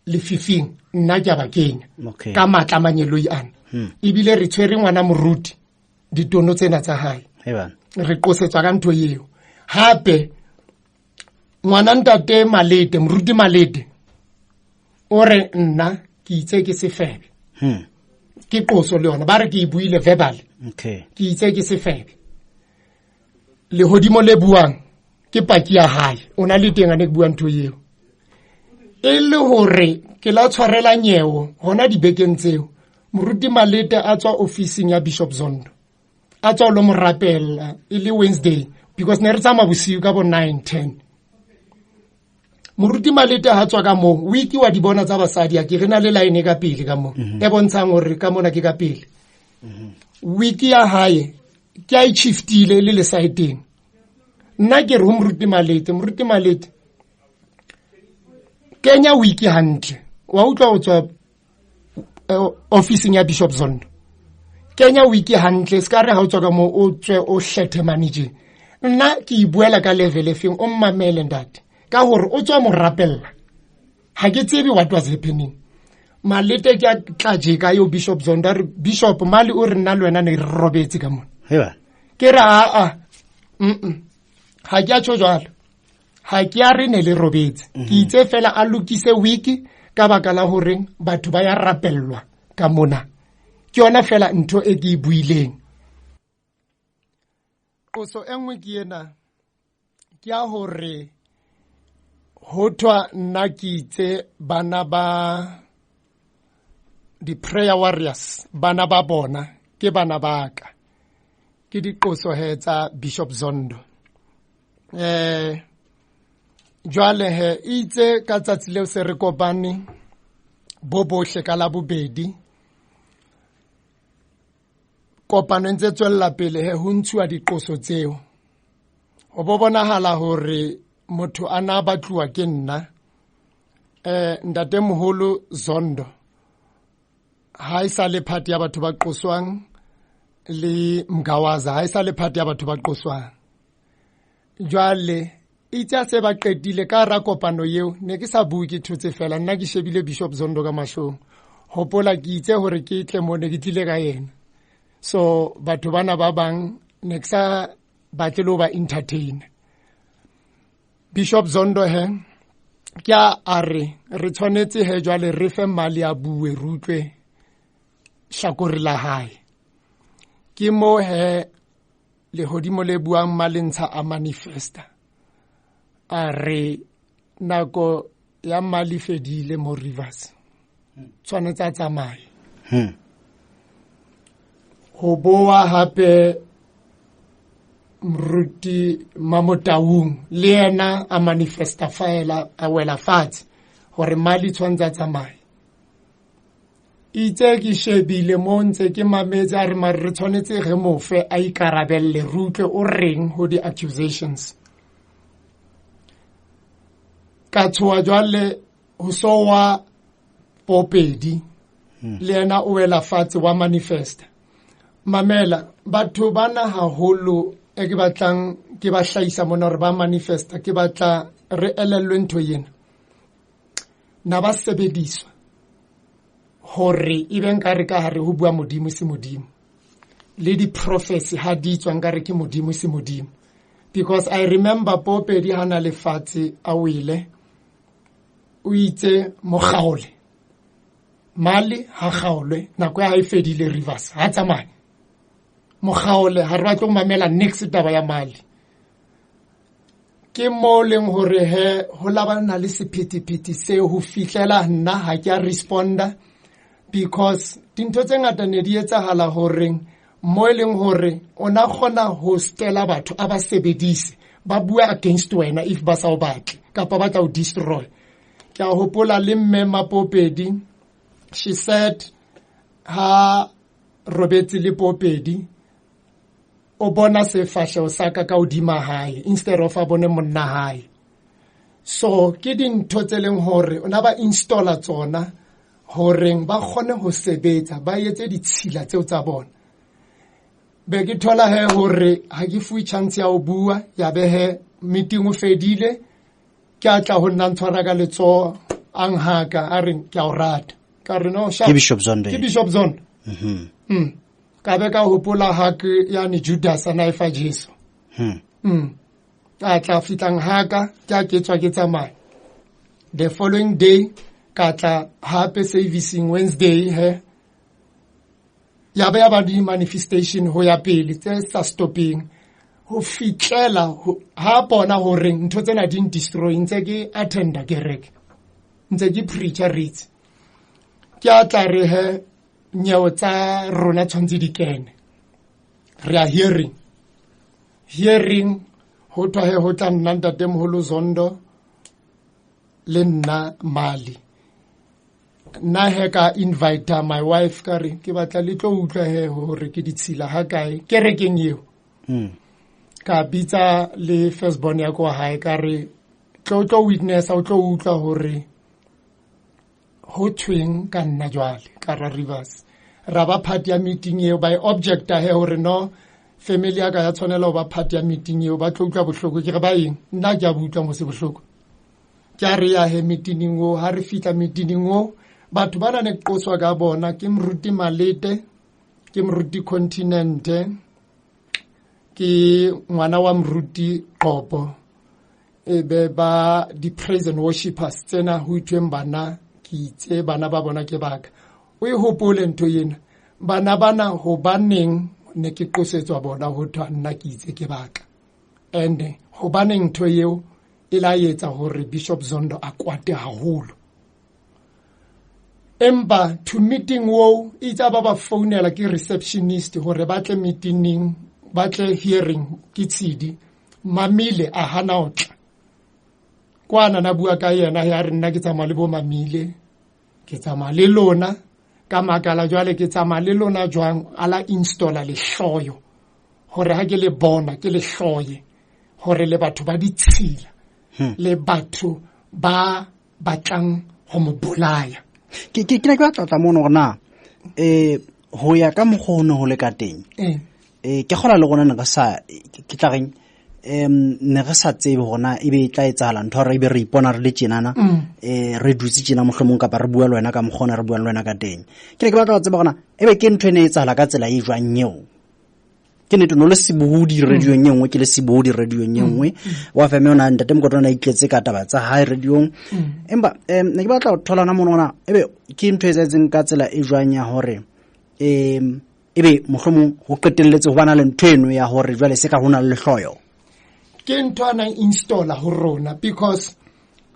le fifing nna ke ba kenya. Okay. Ka matla Manyeloi ana. Ibile re tshwere ngwana moruti ditono tsena tsa hae. Eba. Re qosetswa ka ntho eo. Hape ngwana ntate Malete moruti Malete ore nna ke itse ke sefebe. Ke qoso le yona ba re ke ibuile verbal. Okay. Ke itse ke sefebe. Le hodimo le buang ke paki ya hae ona le teng ane ke buang ntho eo. E le hore ke la tshwarela nyewo hona dibekeng tseo moruti Malete a tswa officing ya Bishop Zondo a tswa lo mo rapella ile Wednesday, because ne re tsama bosiu ka bo 9:10. Moruti Malete ha tswa ka mo wiki wa dibona tsa basadi ya ke rena le line ka pele ka mo e bontshang hore ka mona ke ka pele. Wiki ya hae ke a shiftile le saiteng nna ke re ho moruti Malete kenya wiki hantle wa utlwa o tswa officing ya Bishop Zondo kenya wiki hantle ska re ha o tswa ka mo o tswe o hlethe manager nna ke ibuela ka level efeng o mmamele ndate ka hore o tswa mo rapella ha ke tsebe what was happening. Malete ke a tlaje ka yo Bishop Zondo Bishop Mali o re nna le wena ne re robetse ka mona Eba. ke ra ha ke a tsho jwalo ha ke a re ne le robetse ke itse fela a lokise wiki ka baka la hore batho ba ya rapellwa ka mona ke yona fela ntho e ke buileng. Qoso engwe ke ena ke a hore ho thwa nna ke itse bana ba di prayer warriors bana ba bona ke bana ba ka ke diqoso he tsa Bishop Zondo. Jwale he itse ka tsatsi leo se re kopane bo bohle ka la bobedi kopano ntse tswella pele he ho ntshuwa diqoso tseo o bo bonahala hore motho ana batluwa ke nna ntate moholo Zondo ha isa le party ya batho ba qoswang le Mgawaza ha isa le party ya batho ba qoswang. Jwale itse se ba qetile ka ra kopano eo ne ke sa bue ke thotse fela nna ke shebile Bishop Zondo ka mahlong hopola ke itse hore ke tle mo ne ke tlile ka yena, so batho bana ba bang ne ke sa batle lo ba entertain. Bishop Zondo he ke a re tshwanetse he jwale re fe mali a bue rutlwe hlakore la hae ke mo he le hodimo le buang malentsha a manifesta a re nako ya mali fedile mo Rivers tshwanetse a tsamaye ho boa hape mruti Mamotaung le yena a manifesta faela a wela fatshe hore mali tshwanetse a tsamaye. Itse ke shebile mo ntse ke mametse a re re tshwanetse ge mofe a ikarabelle rutle o reng ho di accusations ka tshoa jwale ho so wa Popedi le ena o ela fatshe wa manifesta. Mamela batho bana haholo e ke batlang ke ba hlaisa mona re ba manifesta ke batla re elellwe ntho yena na ba sebediswa hore ebe nkare ka hare ho bua modimo se modimo le di prophecy ha di tswa nkare ke modimo se modimo, because I remember Popedi hana le fatshe a wile o itse mogaole mali ha gaolwe nako ya e fedile Rivers ha tsamaya mogaole ha re batla go mamela next taba ya mali ke mo leng hore he ho labana le sephethephethe se ho fihlela nna ha ke a responda, because dintho tse ngata ne di etsahala hore mo leng hore ona gona ho stela batho a ba sebedise ba bua against wena if ba sa o batle kapa ba tla o destroy. Ke a hopola le mme Mapopedi, she said ha Robert le Popedi o bona se fahleho sa ka hodima hae instead of a bone monna hae. So ke dintho tse leng hore ona ba installa tsona hore ba kgone ho sebetsa ba etse ditshila tseo tsa bona. Be ke thola he hore ha ke fuwe chance ya ho bua ya be he meeting o fedile ke atla ho nna ntshwara ka letso ang haka a re ke a o rata ka re no sha ke Bishop Zondo ka be ka hopola hake ya ni Judas ana e fa Jesu a tla fitlang haka ke tswa ke tsamaya. The following day ka tla hape servicing Wednesday he ya ba di manifestation ho ya pele tse sa stopping ho fitlela ha bona hore ntho tsena di destroy ntse ke attenda kereke ntse ke preacher reads ke atla re he nyewo tsa rona tshwantse di kene re a hearing ho thwa he ho tla nna ntate moholo Zondo le nna Mali na he ka invite my wife ka re ke batla le tlo utlwa he hore ke ditshila ha kae kerekeng eo ka bitsa le firstborn ya ko hae ka re tlo witness o tlo utlwa hore ho tweng ka nna jwale ka ra Rivers ra ba part ya meeting eo by object he hore no family ya ka ya tshwanela ho ba part ya meeting eo ba tlo utlwa bohloko ke re ba eng nna ke a butlwa mo se bohloko ke a re ya he meeting o ha re fitla meeting o batho ba ne qoswa ka bona ke Mruti Malete ke Mruti Continent ke ngwana wa Mruti Qopo e be ba di praise and worshipers tsena ho itweng bana ke itse bana ba bona ke baka o e hopole ntho yena bana ho baneng ne ke qosetswa bona ho thwa nna ke itse ke baka and ho baneng ntho eo e la etsa hore Bishop Zondo a kwate haholo. Emba to meeting wo itsa ba founela ke receptionist hore ba tle meeting ba tle hearing ke tshidi Mamile a hana otla kwana na bua ka yena ya re nna ke tsamaya le bo Mamile ke tsamaya le lona ka makala jwale ke tsamaya le lona jwang ala installa le hloyo hore ha ke le bona ke le hloye hore le batho ba ditshila le batho ba batlang ho mo bolaya. ke ne ke batla mono gona ho ya ka mogone ho le ka teng ke gola le gona ne ka sa ke tla reng ne re sa tsebe gona e be tla etsahala ntho re be re ipona re le tjenana re dutse tjena mohlomong ka ba re bua le wena ka mogone re bua le wena ka teng ke ne ke batla go tseba gona e be ke ntho ene etsahala ka tsela e jwang nyeo ke ne no le sibuhudi radio nngwe ke le sibuhudi radio nngwe wa fa me ona ntate mokotwana itletse ka taba tsa high radio emba ne ke batla go tholana mono ona ebe ke ntho e tseng ka tsela e jwang ya hore ebe mohlomong ho qetelletse ho bana le ntho eno ya hore jwale se ka hona le hloyo ke ntho ana installa ho rona because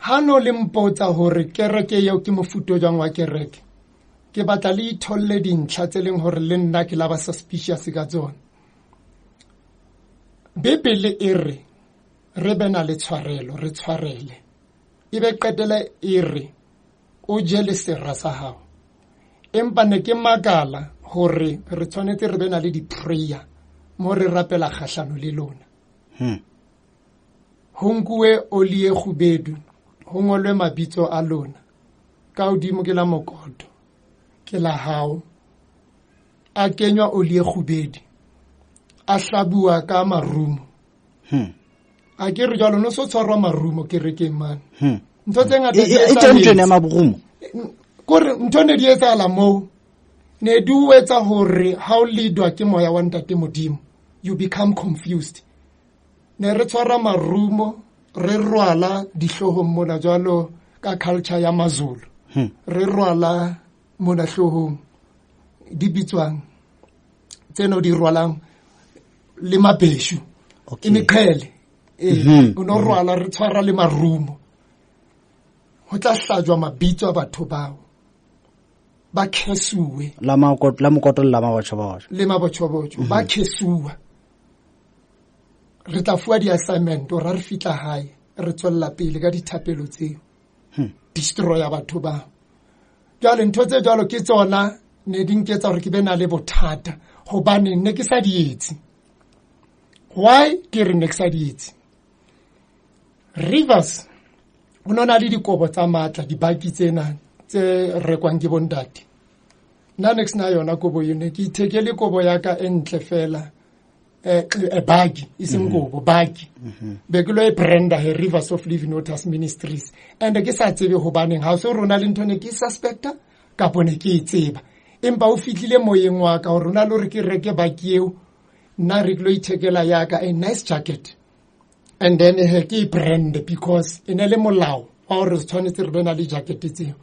hano le mpotsa hore kereke eo ke mofuto jwang wa kereke ke batla le itholle dintlha tse leng hore le nna ke la ba suspicious ka tsona. Bebele ere re bena le tshwarelo re tshwarele e be qetela ere o jele sera sa hao empa ne ke magala hore re tshwanetse re bena le di prayer mo re rapela kgahlano le lona ho nkuwe olie khubedu ho ngolwe mabitso a lona ka hodimo ke la mokoto ke la hao a kenywa oli e kgubedi a hlabua ka marumo a ke re jalo no so tshwarwa marumo ke re ke man ntho tse ngata e tentene ya maburumo kore ntho ne di etsahala moo ne di o etsa hore ha o leadwa ke moya wa ntate modimo you become confused ne re tshwara marumo re rwala dihlohong mona jalo ka culture ya maZulu re rwala mona hlohong di bitswang tseno di rwalang le mabeshu imiqhele uno rwala re tshwara le marumo ho tla hlajwa mabitso a batho bao ba khesuwe la mokoto la mabotjho le mabotjho ba khesuwa re tla fuwa di-assignment o ra re fitla hae re tswella pele ka dithapelo tseo destroya batho ba jwale ntho tse jwalo ke tsona ne di nketsa hore ke be na le bothata hobane ne ke sa di etse why ke re ne ke sa di etse Rivers ho nona le dikobo tsa matla dibaki tsena tse rekwang ke bondate nna next na yona kobo yone ke ithekele kobo ya ka entle fela bagi iseng kobo bagi be ke lo e branda he Rivers of Living Waters Ministries and ke sa tsebe ho baneng ha so rona le ntone ke suspecta ka bone ke tseba empa o fitlile moyeng wa ka rona lo re ke reke bagi eo nna re lo ithekela ya ka a nice jacket and then ke brand because ene le molao wa hore tshwanetse re bena le jacket tseo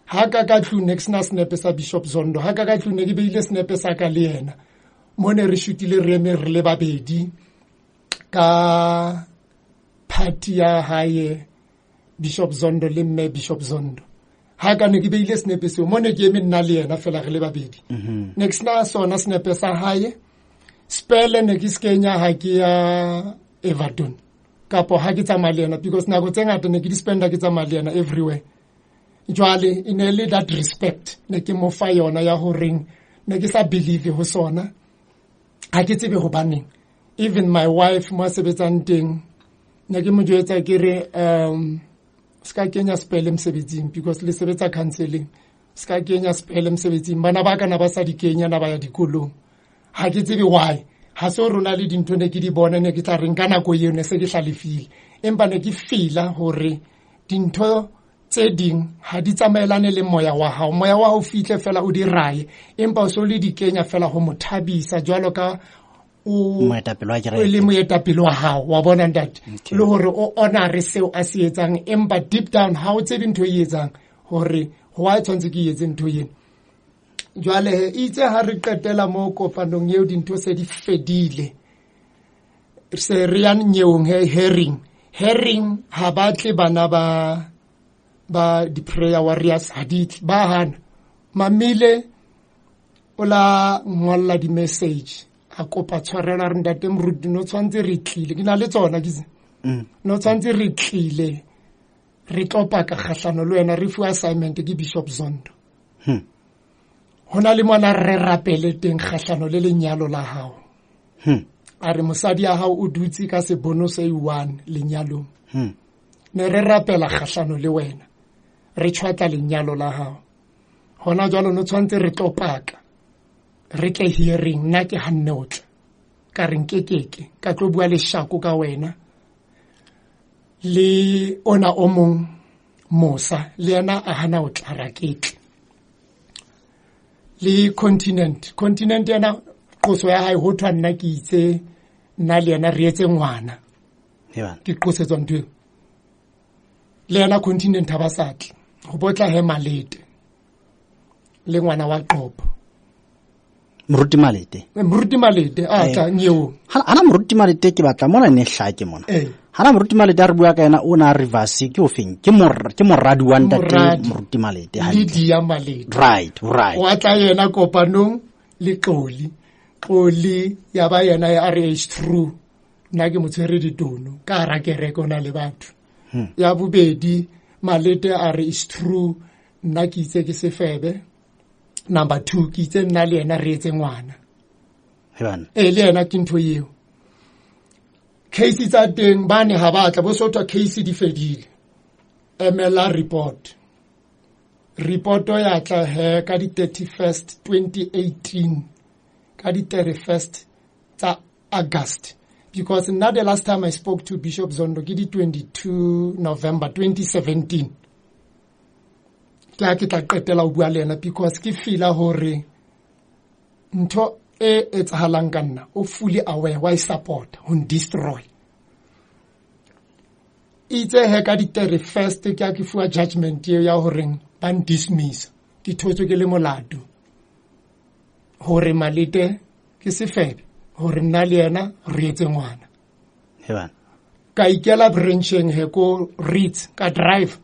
ha ka tlhu next na snepe sa Bishop Zondo ha ka tlhu ne ke beile snepe sa ka le yena mone re shootile re le babedi ka party ya hae Bishop Zondo le mme Bishop Zondo ha ka ne ke beile snepe seo mone ke eme nna le yena fela re le babedi next na sona snepe sa hae spele ne ke skenya ha ke ya Everton kapo ha ke tsamaya le yena because nako tse ngata ne ke di spenda ke tsamaya le yena everywhere jwale ine le that respect ne ke mo fa yona ya ho reng ne ke sa believe ho sona ha ke tsebe ho baneng even my wife mo sebetsang teng ne ke mo jwetsa ke re ska kenya spele msebetsing because le sebetsa counseling ska kenya spele msebetsing bana ba kana ba sa di kenya na ba ya dikolong ha ke tsebe why ha so rona le dintho ne ke di bona ne ke tla reng ka nako eo ne se ke hlalefile empa ne ke fila hore dintho tse ding ha di tsamaelane le moya wa hao fihle fela o di raye empa o so le di kenya fela ho mothabisa jwalo ka o le moetapele wa hao wa bona ntate le hore o honore seo a se etsang empa deep down ha o tsebe ntho e etsang hore ho a tshwantse ke etse ntho ena jwale itse ha re qetela mo kopanong eo dintho se di fedile se re ya nyeong herring ha batle bana ba di prayer warriors hadith ba hana mamile ola ngolla di message a kopa tshwarela re ntate moruti no tshwantse re tlile ke na le tsona ke no tshwantse re tlile re tlopa ka kgahlano le wena re fu assignment ke Bishop Zondo hona le mona re rapele teng kgahlano le lenyalo la hao a re mosadi ya hao o dutse ka sebono se 1 lenyalong ne re rapela kgahlano le wena re tshwatla lenyalo la hao hona jwalo no tshwantse re tlopaka re tle hearing nna ke hanne o tla ka reng kekeke ka tlo bua le shako ka wena le ona o mong mosa le yena a hana o tla raketle le continent yana qoso ya hae ho thwa nna ke itse nna le yena re etse ngwana ke qosetswa ntwe le yana continent ha ba satle go botla he malete le ngwana wa qopo moruti malete a tla nyeo hana moruti malete ke batla mona ne hlake mona hana moruti malete a re bua ka yena o na Rivers ke o feng ke moradi wa ntate moruti malete ha di ya malete right wa tla yena kopanong le Xoli ya ba yena ya RH true nna ke motshwere ditono ka ra ke rekona le batho ya bobedi malete a re is true nna ke itse ke sefebe number 2 ke itse nna le yena re etse ngwana le yena ke ntho eo case tsa teng bane ha batla bo sotwa case di fedile emela report o ya tla he ka di 31st 2018 ka di 31st tsa August, because not the last time I spoke to Bishop Zondo ke di 22 November 2017 ke tla qetela o bua le yena, because ke feel hore ntho e etsahalang ka nna o fully aware why support on destroy itse he ka di 31st ke a ke fuwa judgment ya hore ban dismiss ke thotswe ke le molado hore Malete ke sefebe hore nna le yena re etse ngwana heban ka ikela brancheng he ko Reeds ka drive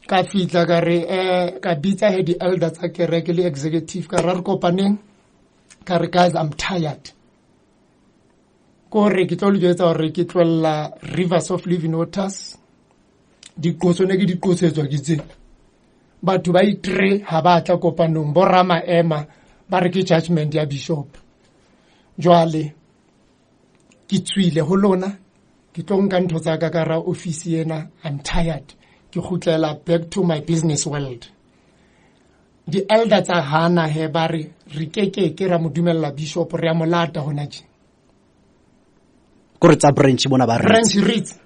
ka fitla ka re ka bitsa he di elders tsa kereke le executive ka re kopaneng ka re guys I'm tired ko re ke tlo le jetsa hore ke tlwella Rivers of Living Waters di qoso ne ke di qosetswa ke tse batho ba itre ha ba tla kopanong bo rama ema ba re ke judgment ya bishop jwale ke tswile ho lona ke tlo nka ntho tsa ka ra office yena I'm tired ke khutlela back to my business world. Di elder tsa hana he ba re ke ra modumella bishop re ya molata hona tje ko re tsa branch bona ba branch Reeds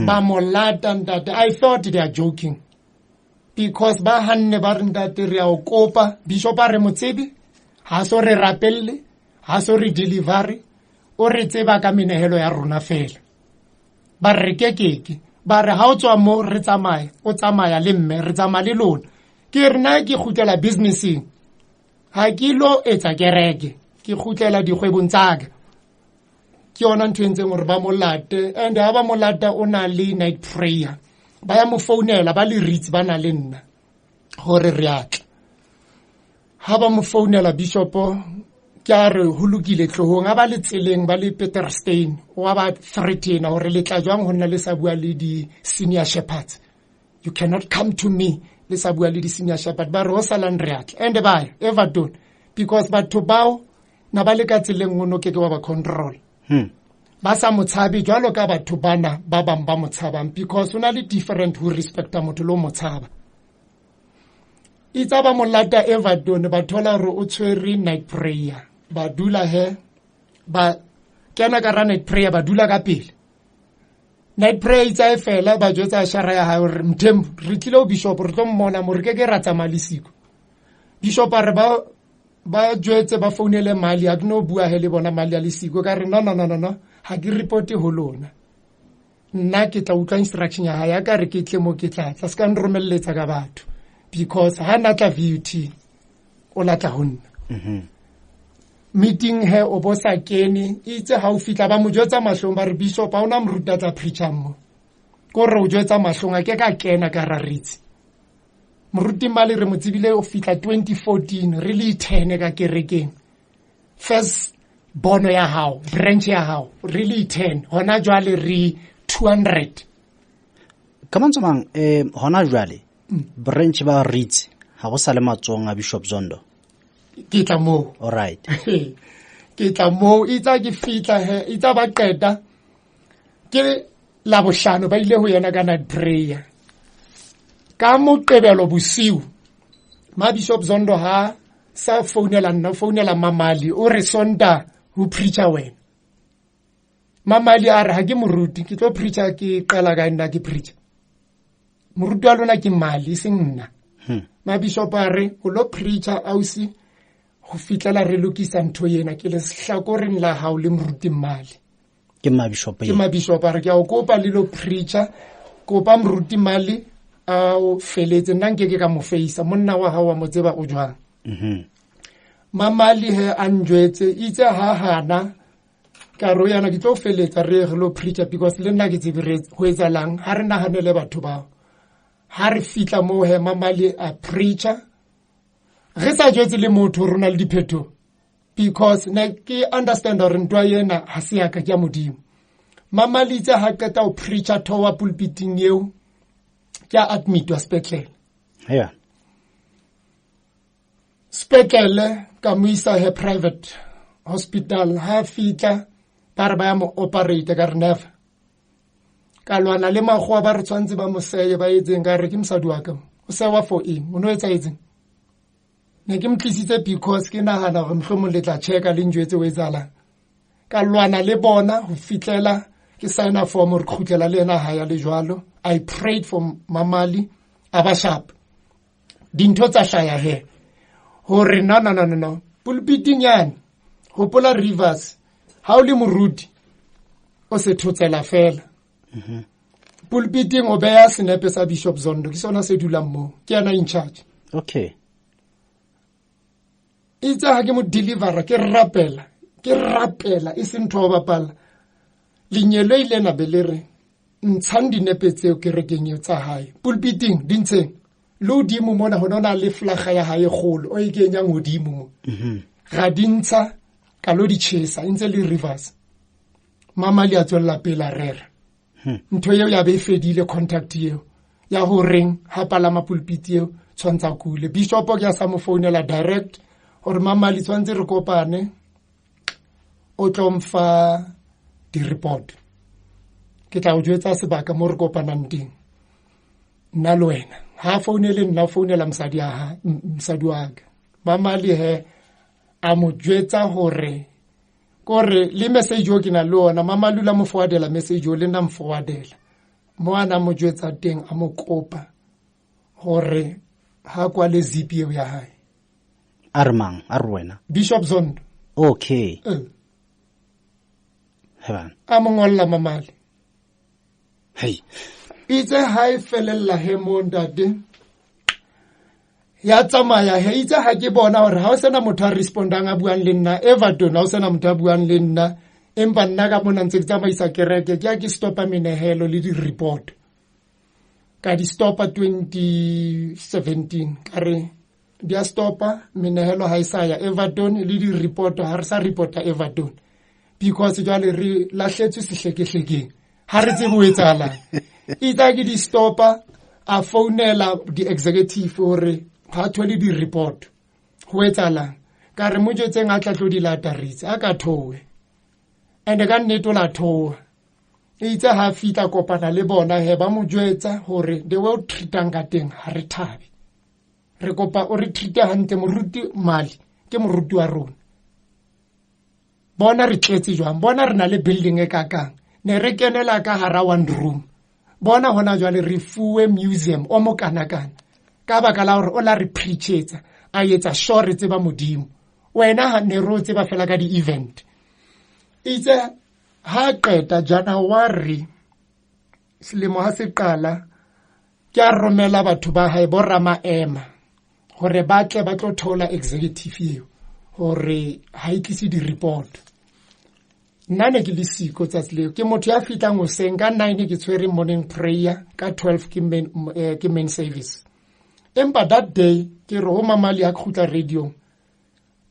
ba molata ntate. I thought they are joking, because ba hanne ba re ntate re ya o kopa bishop a re motsebi ha so re rapelle ha so re delivery o re tseba ka menehelo ya rona fela ba re ke ba re ha o tswa mo re tsamaya o tsamaya le mme re tsamaya le lona ke rena ke khutlela businessing ha ke lo etsa kereke ke khutlela dikgwebong tsaga ke yona ntho entseng gore ba molate. And ha ba molata o na le night prayer ba ya mo founela ba le Reeds ba na le nna gore re atla ha ba mo founela bishop ke a re ho lokile tlohong a ba le tseleng ba le Peterstein o ba threaten hore le tla jwang honna le sa bua le di senior shepherds, you cannot come to me le sa bua le di senior shepherd ba re ho salang re atla. And ba Everton, because batho bao na ba le ka tseleng ngono ke wa ba control ba sa motshabi jwalo ka batho bana ba bang ba motshabang, because una le different who respecta motho lo motshaba. Itsa ba molata Everton ba thola re o tshwere night prayer ba dula he ba kena ka night prayer ba dula ka pele night prayer itsa fela ba jwetsa shara ya ha re mthembu re tlile o bishop re tlo mmona mo re ke ra tsamalisiko bishop re ba jwetse ba founele mali a no bua he le bona mali ya lisiko ka re no ha ke report ho lona nna ke tla utlwa instruction ya ha ya ka re ke tle mo ke tla ska nromelletsa ka batho, because ha na tla VUT o la tla honna meeting he o bosa kene itse ha o fitla ba mo jwetsa mahlong ba re bishop ha ona mruta tla preacher mo ko re o jwetsa mahlong a ke ka kena ka ra Reeds moruti mali re motsibile o fitla 2014 really 10 ka kerekeng first bono ya hao branch ya hao really 10 hona jwale re 200 kamantsomang hona jwale branch ba Reeds ha go sa le matsong a Bishop Zondo ke tla mo all right ke tla mo itsa ke fitla he itsa ba qeta ke la bohlano ba ile ho yena ka night prayer ka mo qebelo bosiu ma Bishop Zondo ha sa founela mamali o re sonda ho preacher wena mamali a re ha ke moruti ke tlo preacher ke qala ka nna ke preacher moruti wa lona ke mali seng nna ma bishop a re o lo preacher ausi ho fitlela re lokisa ntho yena ke le sehlakoreng la hao le moruti mali ke ma bishop a re ke a o kopa le lo preacher kopa moruti mali a o feletse nna nke ke ka mo face monna wa hao wa mo tseba o jwang mamali he anjwetse itse ha hana ka ro yana ke tlo feletsa re lo preacher, because le nna ke tsebire ho etsalang ha re nahanele batho bao ha re fitla mo he mamali a preacher re sa jwetse le motho rona le diphetho, because na ke understand hore ntwa yena ha se ya ka ya modimo. Mamali itse ha qeta o preacher towa pulpiting eo ke a admitwa spetlele spetlele ka mo isa he private hospital ha fitla ba re ba ya mo operate ka re never ka lwana le magwa ba re tshwantse ba moseye ba etseng ka re ke mosadi wa ka o sewa for eng o no etsa etseng ne ke mtlisitse because ke nagana gore mhlomong le tla checka le njwetse o etsalang ka lwana le bona ho fitlela ke signa form re khutlela le ena haya le jwalo I prayed for Mamali abashap dintho tsa hlaya he hore no pulpiting yan hopola Rivers ha o le morudi o se thotsela fela pulpiting o beya senepe sa Bishop Zondo ke sona se dulang mo ke yana in charge okay itse ha ke mo deliver ke rapela e seng tho ba pala linyelo ile na belere ntshang dinepe tseo ke rekeng yo tsa hae pulpiting dintsheng lo dimo mona hona le flaga ya hae golo o ikenyang hodimo mo ga dintsha ka lo di chesa ntse le Rivers Mamali a tswella pela rera ntho yeo ya be fedile contact yeo ya ho reng ha palama pulpit yeo tshwantsa kule bishop ke ya sa mo founela direct or Mamali tshwantse re kopane o tlomfa di report ke tla o jwetsa sebaka mo re kopanang teng nna le wena ha founele nna founela msadi wa ka Mamali he a mo jwetsa hore kore le message o ke na le ona Mamali la mo forwardela message o le nna mo forwardela mo ana mo jwetsa teng a mo kopa hore ha kwa le zip eo ya hae armang arwena Bishop Zondo okay heban a mo ngolla Mamali hey itse hae felella he mondade ya tsamaya he itse ha ke bona hore ha o sena motho a respondang a buang le nna Everton ha o sena motho a buang le nna empa nna ka mona ntse ke tsamaisa kereke ke stopa menehelo le di report ka di stopa 2017 ka re di a stopa menehelo ha isa ya Everton le di report ha re sa reporta Everton because jwale re lahletswe sehlekehlekeng ha re tse bo etsala itse ke di stopa a founela di executive hore ha thole di report ho etsala ka re mo jetseng a tla tlo di lataritse a ka thowe and ka nneto la thowa itse ha fita kopana le bona he ba mo jwetsa hore the way o treatang ka teng ha re thabi re kopa o re treat hantle moruti mali ke moruti wa rona bona re tletse jwang bona re na le building e kakang ne re kenela ka hara one room bona hona jwale re fuwe museum o mo kanakana ka baka la hore o la re preachetsa a etsa sure tse ba modimo wena ha ne ro tse ba fela ka di event itse ha qeta January selemo ha se qala ke a romela batho ba hae bo Ramaema hore ba tle ba tlo thola executive eo hore ha itlisi di report nna ne ke le siko tsa tsile ke motho ya fitlang o senga 9 ke tshwere morning prayer ka 12 ke main service empa that day ke re ho Mamali a khutla radio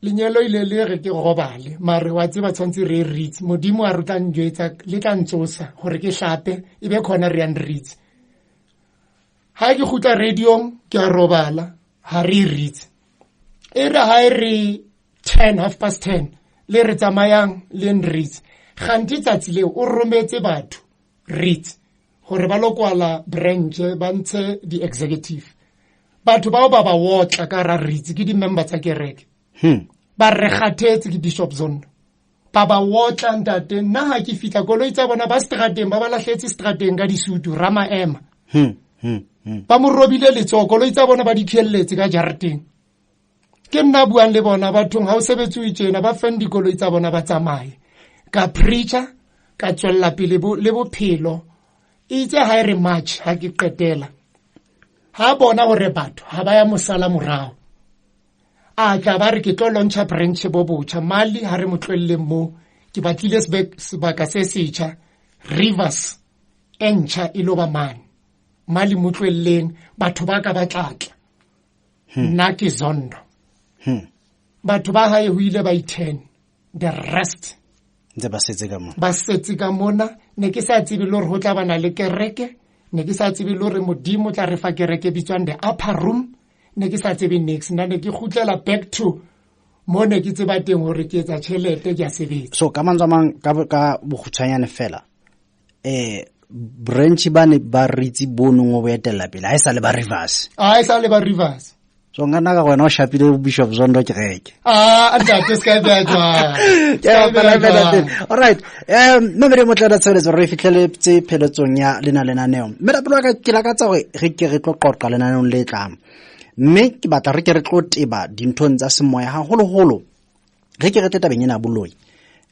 lenyelo ile le re ke robale mare wa tseba tshwantse re read modimo a ruta njwetsa le tla ntsosa hore ke hlape ibe khona re an read ha ke khutla radio ke a robala ha re read era ha re 10:30 le re tsamayang le read ganti tsatsi le o rometse batho read hore ba lokwala branch ba ntshe di executive batho ba ba wotla ka ra read ke di members tsa kereke ba re khathetse ke Bishop Zondo ba wotla ntate nna ha ke fitla koloi tsa bona ba strateng ba lahletse strateng ka disutu Ramaema ba mo robile letso koloi tsa bona ba di khelletse ka jarateng ke nna buang le bona bathong ha o sebetse o itjena ba feng dikoloi tsa bona ba tsamaye ka preacher ka tswella pele le bophelo itse ha re march ha ke qetela ha bona hore batho ha ba ya mosala morao a tla ba re ke tlo launcha branch bo botjha mali ha re motlwelle mo ke batlile sebaka se setjha Rivers encha iloba mali motlwelleng batho ba ka ba tlatla nna ke Zondo batho ba hae ho ile ba 10 the rest ntse ba setse ka mona ne ke sa tsebe le hore ho tla bana le kereke ne ke sa tsebe le hore modimo tla re fa kereke bitswang the upper room ne ke sa tsebe next nna ne ke khutlela back to mo ne ke tseba teng hore ke etsa tšhelete ke a sebetsa so ka mantswamang ka bokgutshwanyane fela branch bane ba ritsi bono ngo boetela pele a isa le ba Rivers sa le ba Rivers so ngana ka wena o shapile Bishop Zondo ke geke ntate ska bjwa all right memere motlana tseletso re fitlhele tse pheletsong ya lenaneo mera pelo ka ke la ka tsa re ke re tlo qoqa lenaneong le tlang mme ke batla re ke re tlo teba dinthong tsa semoya ha holo re ke re tabeng ena boloi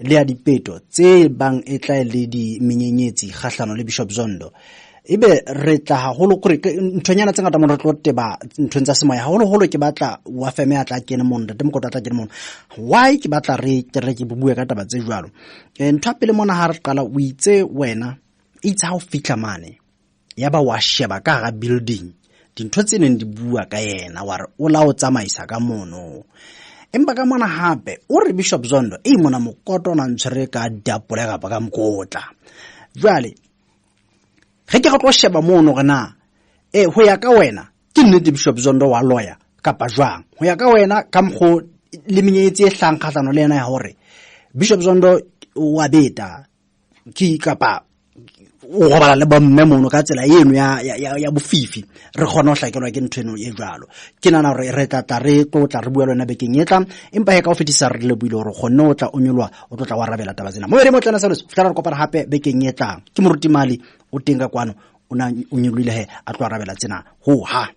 le ya dipeto tse bang e tla le di menyenyetsi kgahlano le Bishop Zondo ebe re tla haholo gore nthonyana tse ngata mo re tlo teba nthong tsa semoya haholo ke batla wa feme a tla kene mo ntate mo kotla tla kene mo why ke batla re ke bubue ka taba tse jwalo ntho ya pele mona ha re qala o itse wena itse ha o fitla mane ya ba wa sheba ka ga building dintho tse neng di bua ka yena wa re o la o tsamaisa ka mono empa ka mona hape o re Bishop Zondo mona mokoto na ntshwere ka diapole ka ba ka mkotla jwale ge ke go tlo sheba mono gana ho ya ka wena ke nnete Bishop Zondo wa lawyer kapa jwang ho ya ka wena ka mgo le menyetsi e hlang kgatlano le yena ya hore Bishop Zondo wa beta ki kapa o bala le bomme mono ka tsela eno ya bofifi re gona o hlakelwa ke nthweno e jwalo ke nana re re tla re tlotla re bua lona bekeng etla empa he ka o fetisa re le buile gore gone o tla o nyolwa o tlotla wa rabela taba tsena mo re mo tlana sa loso fitla re kopana hape bekeng etlang ke moruti mali o tenga kwano o nyolwile he a tlo rabela tsena ho ha